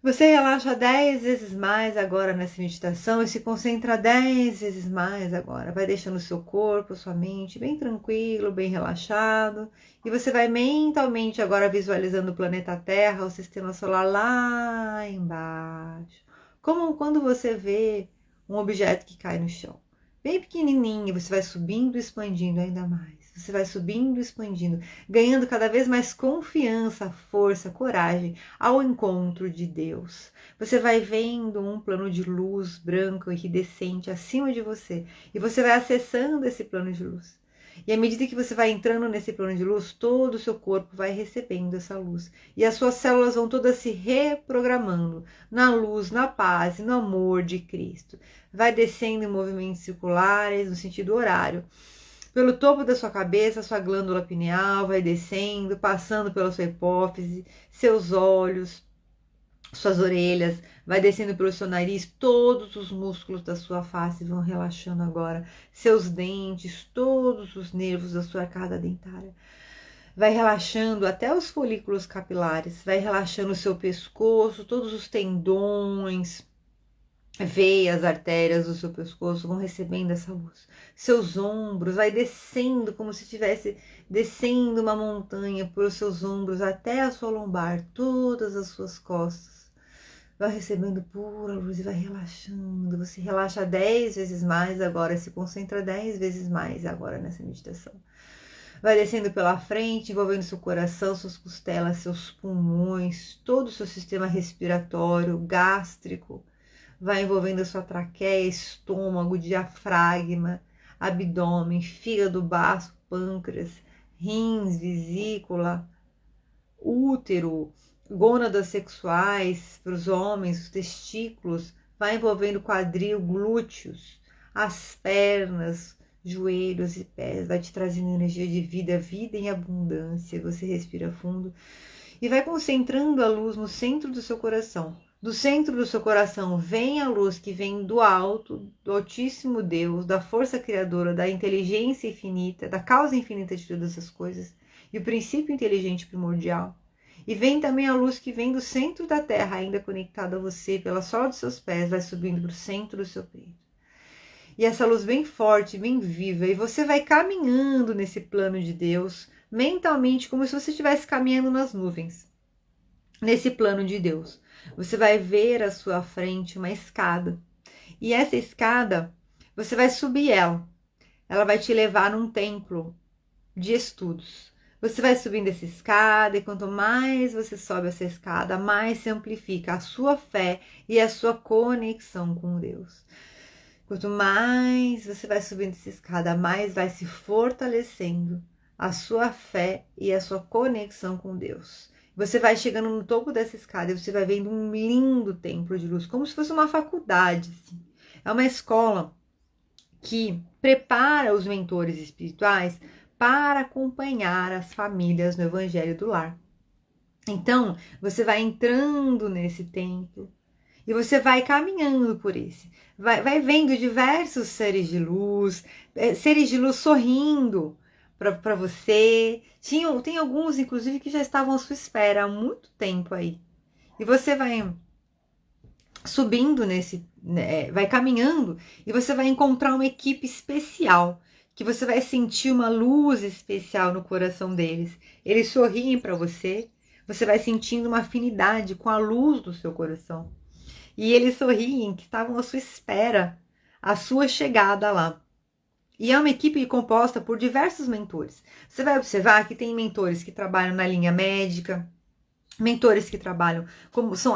Você relaxa 10 vezes mais agora nessa meditação e se concentra 10 vezes mais agora. Vai deixando o seu corpo, sua mente bem tranquilo, bem relaxado. E você vai mentalmente agora visualizando o planeta Terra, o sistema solar lá embaixo. Como quando você vê um objeto que cai no chão. Bem pequenininho, você vai subindo e expandindo ainda mais. Você vai subindo e expandindo, ganhando cada vez mais confiança, força, coragem ao encontro de Deus. Você vai vendo um plano de luz branco e iridescente acima de você. E você vai acessando esse plano de luz. E à medida que você vai entrando nesse plano de luz, todo o seu corpo vai recebendo essa luz. E as suas células vão todas se reprogramando na luz, na paz e no amor de Cristo. Vai descendo em movimentos circulares, no sentido horário. Pelo topo da sua cabeça, sua glândula pineal vai descendo, passando pela sua hipófise, seus olhos, suas orelhas, Vai descendo pelo seu nariz, todos os músculos da sua face vão relaxando agora. Seus dentes, todos os nervos da sua arcada dentária. Vai relaxando até os folículos capilares. Vai relaxando o seu pescoço, todos os tendões, veias, artérias do seu pescoço vão recebendo essa luz. Seus ombros, vai descendo como se estivesse descendo uma montanha por seus ombros até a sua lombar, todas as suas costas. Vai recebendo pura luz e vai relaxando. Você relaxa 10 vezes mais agora, se concentra 10 vezes mais agora nessa meditação. Vai descendo pela frente, envolvendo seu coração, suas costelas, seus pulmões, todo o seu sistema respiratório, gástrico. Vai envolvendo a sua traqueia, estômago, diafragma, abdômen, fígado, baço, pâncreas, rins, vesícula, útero, gônadas sexuais para os homens, os testículos, vai envolvendo quadril, glúteos, as pernas, joelhos e pés, vai te trazendo energia de vida, vida em abundância. Você respira fundo e vai concentrando a luz no centro do seu coração. Do centro do seu coração vem a luz que vem do alto, do Altíssimo Deus, da força criadora, da inteligência infinita, da causa infinita de todas as coisas e o princípio inteligente primordial. E vem também a luz que vem do centro da terra, ainda conectada a você pela sola dos seus pés, vai subindo para o centro do seu peito. E essa luz bem forte, bem viva, e você vai caminhando nesse plano de Deus, mentalmente, como se você estivesse caminhando nas nuvens. Nesse plano de Deus, você vai ver à sua frente uma escada. E essa escada, você vai subir ela. Ela vai te levar num templo de estudos. Você vai subindo essa escada e quanto mais você sobe essa escada, mais se amplifica a sua fé e a sua conexão com Deus. Quanto mais você vai subindo essa escada, mais vai se fortalecendo a sua fé e a sua conexão com Deus. Você vai chegando no topo dessa escada e você vai vendo um lindo templo de luz, como se fosse uma faculdade, assim. É uma escola que prepara os mentores espirituais para acompanhar as famílias no Evangelho do Lar. Então, você vai entrando nesse templo e você vai caminhando por esse. Vai vendo diversos seres de luz sorrindo para você. Tem alguns, inclusive, que já estavam à sua espera há muito tempo aí. E você vai subindo vai caminhando e você vai encontrar uma equipe especial, que você vai sentir uma luz especial no coração deles. Eles sorriem para você, você vai sentindo uma afinidade com a luz do seu coração. E eles sorriem, que estavam à sua espera, a sua chegada lá. E é uma equipe composta por diversos mentores. Você vai observar que tem mentores que trabalham na linha médica, mentores que trabalham como são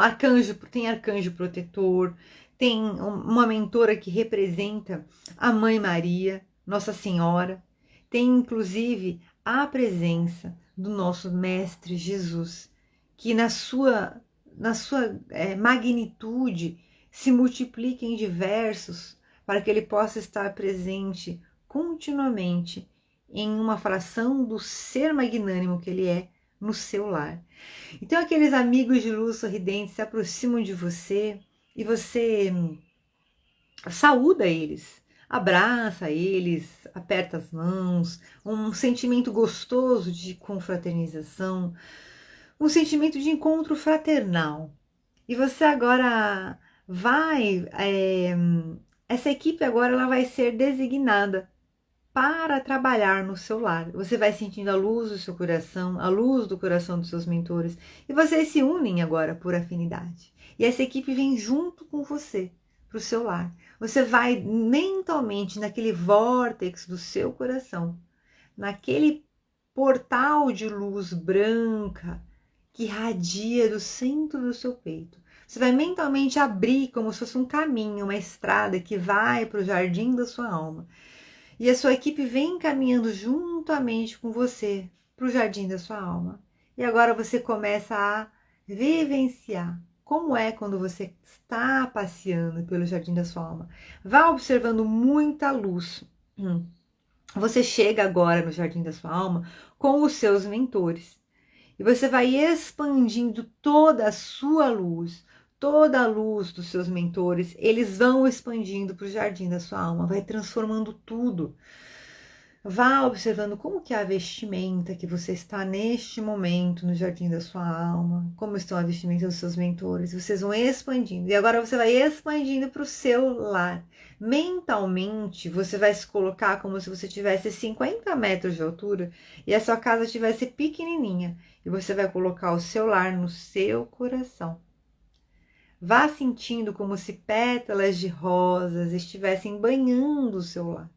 tem arcanjo protetor, tem uma mentora que representa a Mãe Maria, Nossa Senhora, tem inclusive a presença do nosso Mestre Jesus, que na sua magnitude se multiplica em diversos, para que ele possa estar presente continuamente em uma fração do ser magnânimo que ele é no seu lar. Então aqueles amigos de luz sorridentes se aproximam de você e você saúda eles, abraça eles, aperta as mãos, um sentimento gostoso de confraternização, um sentimento de encontro fraternal. E você agora essa equipe agora ela vai ser designada para trabalhar no seu lar. Você vai sentindo a luz do seu coração, a luz do coração dos seus mentores, e vocês se unem agora por afinidade. E essa equipe vem junto com você para o seu lar. Você vai mentalmente naquele vórtex do seu coração, naquele portal de luz branca que irradia do centro do seu peito. Você vai mentalmente abrir como se fosse um caminho, uma estrada que vai para o jardim da sua alma. E a sua equipe vem caminhando juntamente com você para o jardim da sua alma. E agora você começa a vivenciar como é quando você está passeando pelo jardim da sua alma. Vá observando muita luz. Você chega agora no jardim da sua alma com os seus mentores. E você vai expandindo toda a sua luz, toda a luz dos seus mentores, eles vão expandindo para o jardim da sua alma, vai transformando tudo. Vá observando como que é a vestimenta que você está neste momento no jardim da sua alma, como estão a vestimenta dos seus mentores, vocês vão expandindo. E agora você vai expandindo para o seu lar. Mentalmente, você vai se colocar como se você tivesse 50 metros de altura e a sua casa tivesse pequenininha. E você vai colocar o seu lar no seu coração. Vá sentindo como se pétalas de rosas estivessem banhando o seu lar.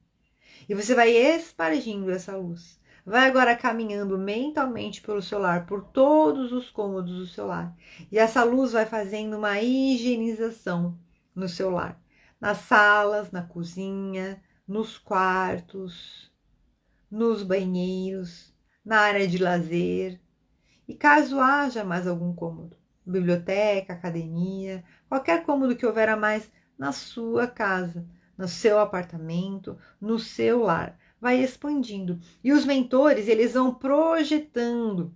E você vai espargindo essa luz. Vai agora caminhando mentalmente pelo seu lar, por todos os cômodos do seu lar. E essa luz vai fazendo uma higienização no seu lar. Nas salas, na cozinha, nos quartos, nos banheiros, na área de lazer. E caso haja mais algum cômodo, biblioteca, academia, qualquer cômodo que houver a mais na sua casa, no seu apartamento, no seu lar, vai expandindo. E os mentores, eles vão projetando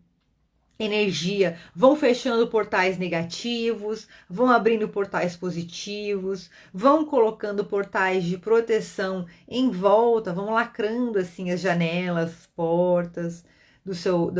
energia, vão fechando portais negativos, vão abrindo portais positivos, vão colocando portais de proteção em volta, vão lacrando assim as janelas, portas do seu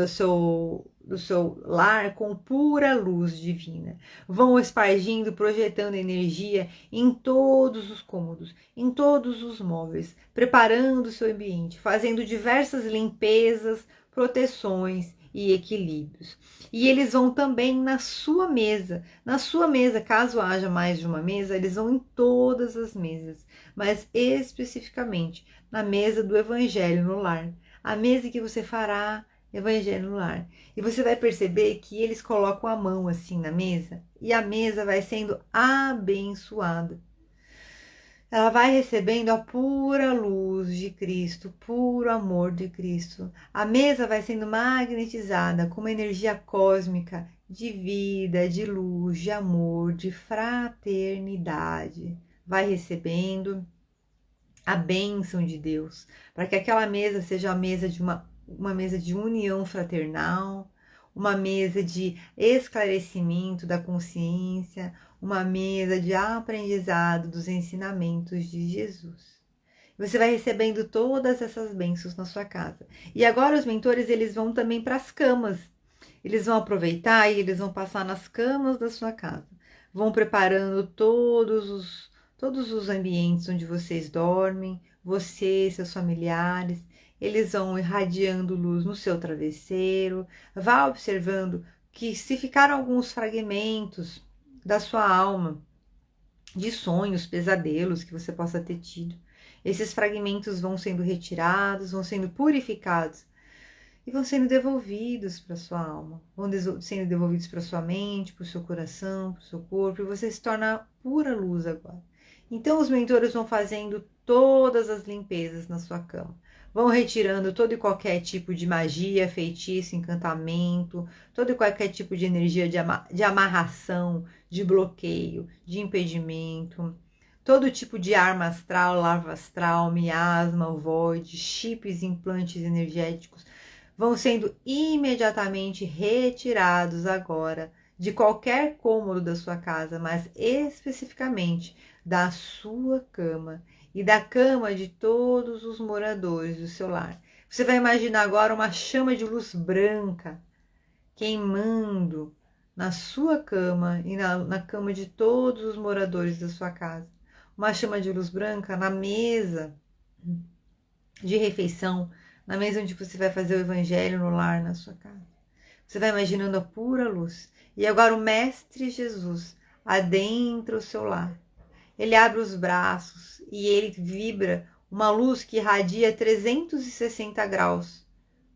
lar com pura luz divina. Vão espargindo, projetando energia em todos os cômodos, em todos os móveis, preparando o seu ambiente, fazendo diversas limpezas, proteções e equilíbrios. E eles vão também na sua mesa. Na sua mesa, caso haja mais de uma mesa, eles vão em todas as mesas, mas especificamente na mesa do Evangelho no lar. A mesa que você fará Evangelho no lar. E você vai perceber que eles colocam a mão assim na mesa e a mesa vai sendo abençoada. Ela vai recebendo a pura luz de Cristo, puro amor de Cristo. A mesa vai sendo magnetizada com uma energia cósmica de vida, de luz, de amor, de fraternidade. Vai recebendo a bênção de Deus, para que aquela mesa seja a mesa de uma mesa de união fraternal, uma mesa de esclarecimento da consciência, uma mesa de aprendizado dos ensinamentos de Jesus. Você vai recebendo todas essas bênçãos na sua casa. E agora os mentores, eles vão também para as camas. Eles vão aproveitar e eles vão passar nas camas da sua casa. Vão preparando todos os ambientes onde vocês dormem, você, seus familiares. Eles vão irradiando luz no seu travesseiro. Vá observando que se ficaram alguns fragmentos da sua alma, de sonhos, pesadelos que você possa ter tido, esses fragmentos vão sendo retirados, vão sendo purificados e vão sendo devolvidos para a sua alma, vão sendo devolvidos para a sua mente, para o seu coração, para o seu corpo, e você se torna pura luz agora. Então os mentores vão fazendo todas as limpezas na sua cama. Vão retirando todo e qualquer tipo de magia, feitiço, encantamento, todo e qualquer tipo de energia de amarração, de bloqueio, de impedimento, todo tipo de arma astral, lava astral, miasma, void, chips, implantes energéticos, vão sendo imediatamente retirados agora de qualquer cômodo da sua casa, mas especificamente da sua cama e da cama de todos os moradores do seu lar. Você vai imaginar agora uma chama de luz branca queimando na sua cama e na cama de todos os moradores da sua casa. Uma chama de luz branca na mesa de refeição, na mesa onde você vai fazer o evangelho no lar na sua casa. Você vai imaginando a pura luz. E agora o Mestre Jesus adentra o seu lar. Ele abre os braços e ele vibra uma luz que irradia 360 graus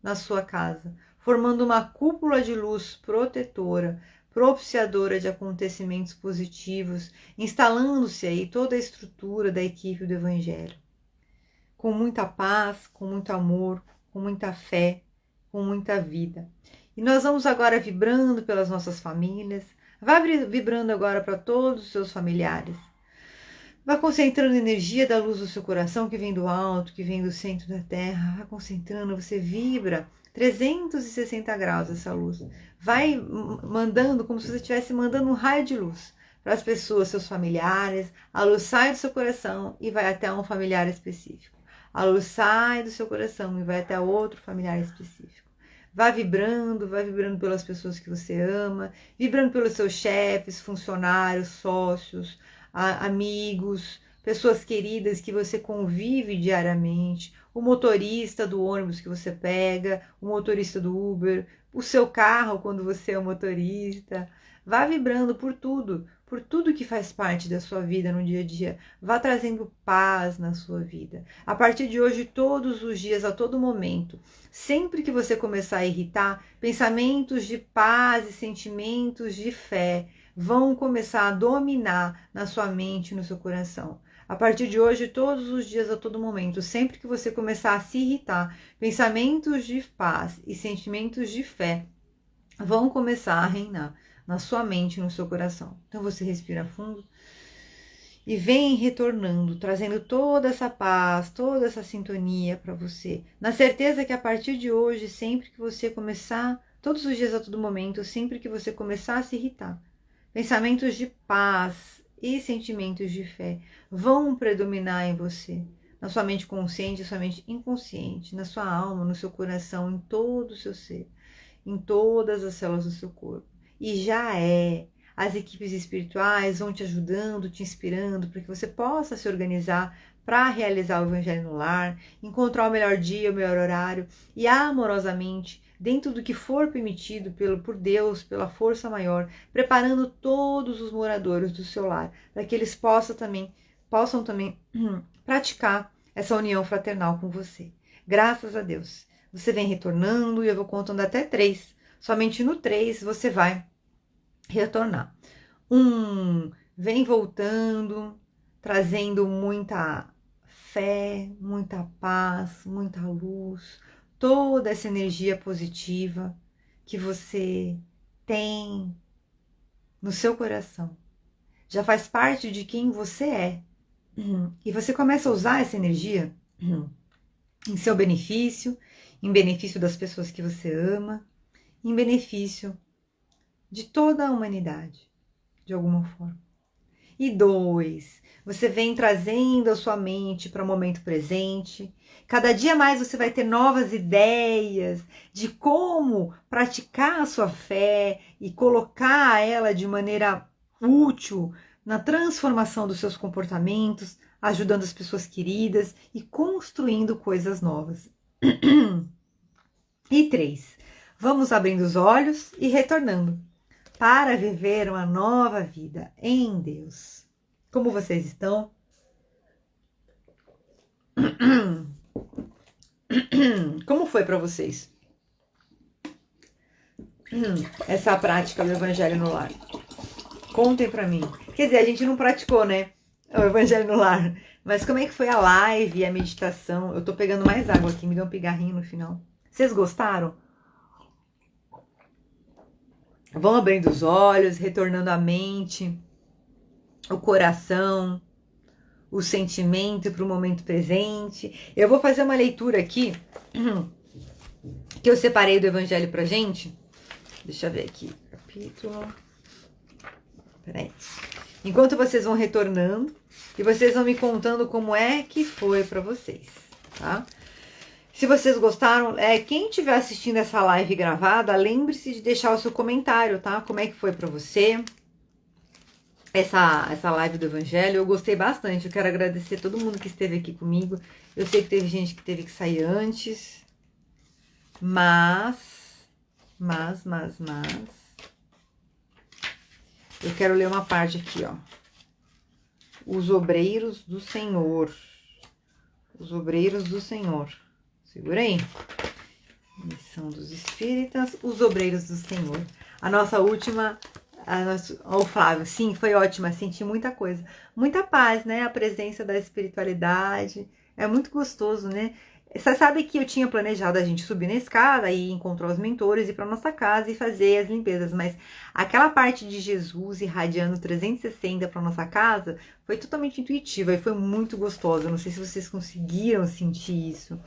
na sua casa, formando uma cúpula de luz protetora, propiciadora de acontecimentos positivos, instalando-se aí toda a estrutura da equipe do Evangelho. Com muita paz, com muito amor, com muita fé, com muita vida. E nós vamos agora vibrando pelas nossas famílias, vai vibrando agora para todos os seus familiares. Vai concentrando energia da luz do seu coração, que vem do alto, que vem do centro da terra. Vai concentrando, você vibra 360 graus essa luz. Vai mandando como se você estivesse mandando um raio de luz para as pessoas, seus familiares. A luz sai do seu coração e vai até um familiar específico. A luz sai do seu coração e vai até outro familiar específico. Vai vibrando pelas pessoas que você ama, vibrando pelos seus chefes, funcionários, sócios, amigos, pessoas queridas que você convive diariamente, o motorista do ônibus que você pega, o motorista do Uber, o seu carro quando você é o motorista. Vá vibrando por tudo que faz parte da sua vida no dia a dia. Vá trazendo paz na sua vida. A partir de hoje, todos os dias, a todo momento, sempre que você começar a irritar, pensamentos de paz e sentimentos de fé vão começar a dominar na sua mente e no seu coração. A partir de hoje, todos os dias, a todo momento, sempre que você começar a se irritar, pensamentos de paz e sentimentos de fé vão começar a reinar na sua mente e no seu coração. Então você respira fundo e vem retornando, trazendo toda essa paz, toda essa sintonia para você. Na certeza que a partir de hoje, sempre que você começar, todos os dias a todo momento, sempre que você começar a se irritar, pensamentos de paz e sentimentos de fé vão predominar em você, na sua mente consciente, na sua mente inconsciente, na sua alma, no seu coração, em todo o seu ser, em todas as células do seu corpo. E já é. As equipes espirituais vão te ajudando, te inspirando, para que você possa se organizar para realizar o Evangelho no Lar, encontrar o melhor dia, o melhor horário e amorosamente, dentro do que for permitido por Deus, pela força maior, preparando todos os moradores do seu lar, para que eles possam também praticar essa união fraternal com você. Graças a Deus. Você vem retornando e eu vou contando até 3. Somente no 3 você vai retornar. 1, vem voltando, trazendo muita fé, muita paz, muita luz, toda essa energia positiva que você tem no seu coração. Já faz parte de quem você é. E você começa a usar essa energia em seu benefício, em benefício das pessoas que você ama, em benefício de toda a humanidade, de alguma forma. E 2, você vem trazendo a sua mente para o momento presente. Cada dia mais você vai ter novas ideias de como praticar a sua fé e colocar ela de maneira útil na transformação dos seus comportamentos, ajudando as pessoas queridas e construindo coisas novas. E 3, vamos abrindo os olhos e retornando para viver uma nova vida em Deus. Como vocês estão? Como foi para vocês essa prática do Evangelho no Lar? Contem para mim. Quer dizer, a gente não praticou, né? O Evangelho no Lar. Mas como é que foi a live e a meditação? Eu tô pegando mais água aqui, me deu um pigarrinho no final. Vocês gostaram? Vão abrindo os olhos, retornando a mente, o coração, o sentimento para o momento presente. Eu vou fazer uma leitura aqui que eu separei do Evangelho pra gente. Deixa eu ver aqui. Capítulo. Peraí. Enquanto vocês vão retornando e vocês vão me contando como é que foi para vocês, tá? Se vocês gostaram, quem estiver assistindo essa live gravada, lembre-se de deixar o seu comentário, tá? Como é que foi para você essa live do Evangelho? Eu gostei bastante, eu quero agradecer a todo mundo que esteve aqui comigo. Eu sei que teve gente que teve que sair antes, mas eu quero ler uma parte aqui, ó. Os obreiros do Senhor. Os obreiros do Senhor. Segura aí. Missão dos Espíritas, os obreiros do Senhor. A nossa última, o Flávio, sim, foi ótima, senti muita coisa. Muita paz, né? A presença da espiritualidade. É muito gostoso, né? Você sabe que eu tinha planejado a gente subir na escada e encontrar os mentores, ir para nossa casa e fazer as limpezas, mas aquela parte de Jesus irradiando 360 para nossa casa foi totalmente intuitiva e foi muito gostosa. Não sei se vocês conseguiram sentir isso.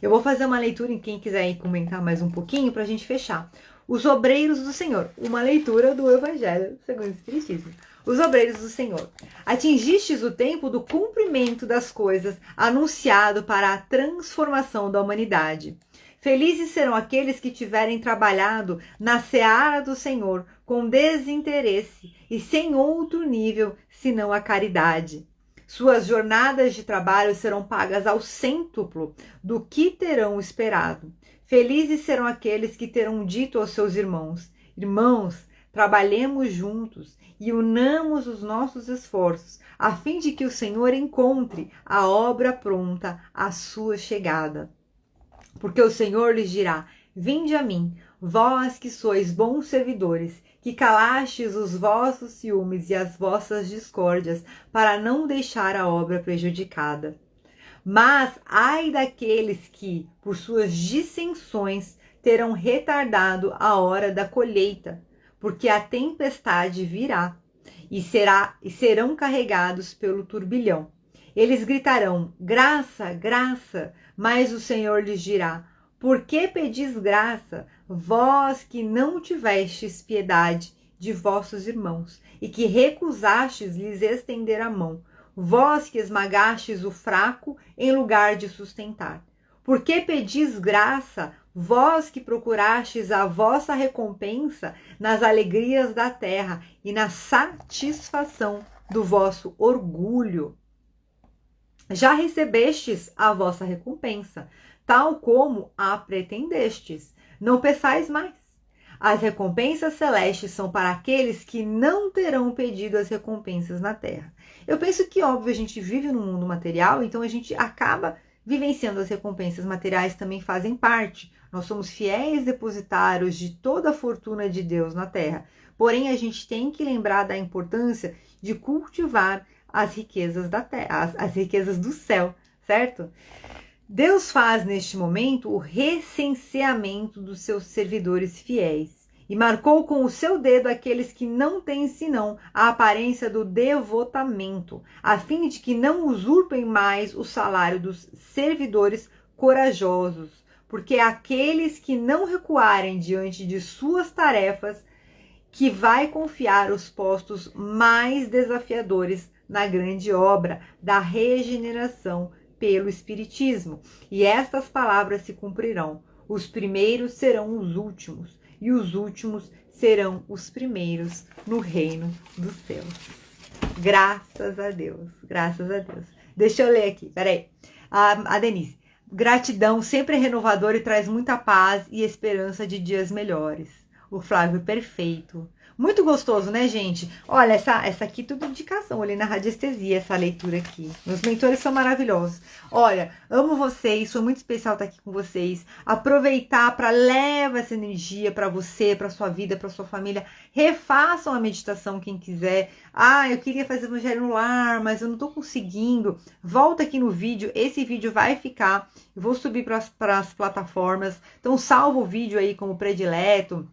Eu vou fazer uma leitura em quem quiser ir comentar mais um pouquinho para a gente fechar. Os obreiros do Senhor, uma leitura do Evangelho segundo o Espiritismo. os obreiros do Senhor. Atingistes o tempo do cumprimento das coisas anunciado para a transformação da humanidade. Felizes serão aqueles que tiverem trabalhado na seara do Senhor com desinteresse e sem outro nível senão a caridade. Suas jornadas de trabalho serão pagas ao cêntuplo do que terão esperado. Felizes serão aqueles que terão dito aos seus irmãos: irmãos, trabalhemos juntos e unamos os nossos esforços, a fim de que o Senhor encontre a obra pronta à sua chegada. Porque o Senhor lhes dirá: vinde a mim, vós que sois bons servidores, que calastes os vossos ciúmes e as vossas discórdias, para não deixar a obra prejudicada. Mas ai daqueles que, por suas dissensões, terão retardado a hora da colheita, porque a tempestade virá e serão carregados pelo turbilhão. Eles gritarão: graça, graça, mas o Senhor lhes dirá: por que pedis graça, vós que não tivestes piedade de vossos irmãos, e que recusastes lhes estender a mão, vós que esmagastes o fraco em lugar de sustentar? Por que pedis graça, vós que procurastes a vossa recompensa nas alegrias da terra e na satisfação do vosso orgulho? Já recebestes a vossa recompensa, tal como a pretendestes. Não peçais mais. As recompensas celestes são para aqueles que não terão pedido as recompensas na terra. Eu penso que, óbvio, a gente vive num mundo material, então a gente acaba vivenciando as recompensas materiais, também fazem parte. Nós somos fiéis depositários de toda a fortuna de Deus na terra. Porém, a gente tem que lembrar da importância de cultivar as riquezas da terra, as riquezas do céu, certo? Deus faz neste momento o recenseamento dos seus servidores fiéis e marcou com o seu dedo aqueles que não têm senão a aparência do devotamento, a fim de que não usurpem mais o salário dos servidores corajosos, porque aqueles que não recuarem diante de suas tarefas, que vai confiar os postos mais desafiadores na grande obra da regeneração pelo Espiritismo. E estas palavras se cumprirão: os primeiros serão os últimos, e os últimos serão os primeiros no reino dos céus. Graças a Deus, graças a Deus. Deixa eu ler aqui, peraí. A Denise: gratidão sempre é renovadora e traz muita paz e esperança de dias melhores. O Flávio: perfeito. Muito gostoso, né, gente? Olha, essa aqui tudo indicação, olhei na radiestesia essa leitura aqui. Meus mentores são maravilhosos. Olha, amo vocês, foi muito especial estar aqui com vocês. Aproveitar para levar essa energia para você, para sua vida, para sua família. Refaçam a meditação quem quiser. Ah, eu queria fazer evangelho no lar, mas eu não tô conseguindo. Volta aqui no vídeo, esse vídeo vai ficar. Eu vou subir para as plataformas. Então salva o vídeo aí como predileto.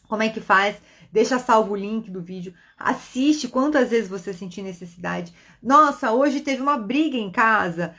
Como é que faz? Deixa salvo o link do vídeo, assiste quantas vezes você sentir necessidade. Nossa, hoje teve uma briga em casa,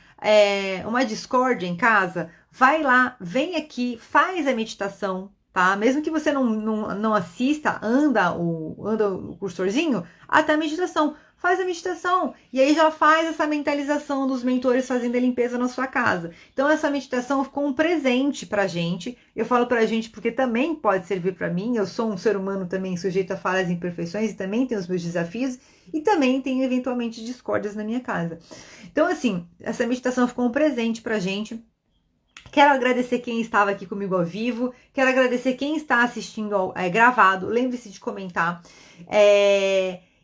uma discórdia em casa. Vai lá, vem aqui, faz a meditação, tá? Mesmo que você não assista, anda o cursorzinho, até a meditação. Faz a meditação e aí já faz essa mentalização dos mentores fazendo a limpeza na sua casa. Então essa meditação ficou um presente pra gente. Eu falo pra gente porque também pode servir pra mim. Eu sou um ser humano também sujeito a falhas e imperfeições e também tenho os meus desafios e também tenho eventualmente discórdias na minha casa. Então assim, essa meditação ficou um presente pra gente. Quero agradecer quem estava aqui comigo ao vivo. Quero agradecer quem está assistindo gravado. Lembre-se de comentar.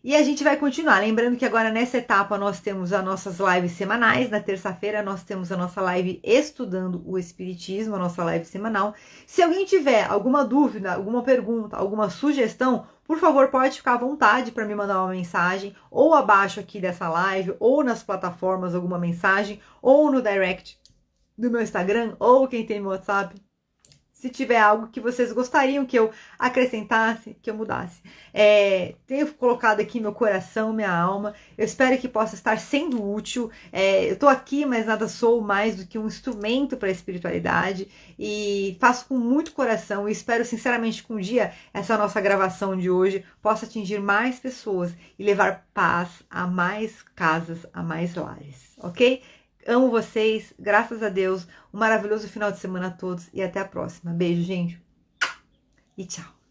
E a gente vai continuar, lembrando que agora nessa etapa nós temos as nossas lives semanais, na terça-feira nós temos a nossa live estudando o Espiritismo, a nossa live semanal. Se alguém tiver alguma dúvida, alguma pergunta, alguma sugestão, por favor, pode ficar à vontade para me mandar uma mensagem, ou abaixo aqui dessa live, ou nas plataformas alguma mensagem, ou no direct do meu Instagram, ou quem tem meu WhatsApp, se tiver algo que vocês gostariam que eu acrescentasse, que eu mudasse. Tenho colocado aqui meu coração, minha alma. Eu espero que possa estar sendo útil. Eu estou aqui, mas nada sou mais do que um instrumento para a espiritualidade. E faço com muito coração. E espero sinceramente que um dia essa nossa gravação de hoje possa atingir mais pessoas e levar paz a mais casas, a mais lares. Ok? Amo vocês, graças a Deus. Um maravilhoso final de semana a todos e até a próxima. Beijo, gente. E tchau.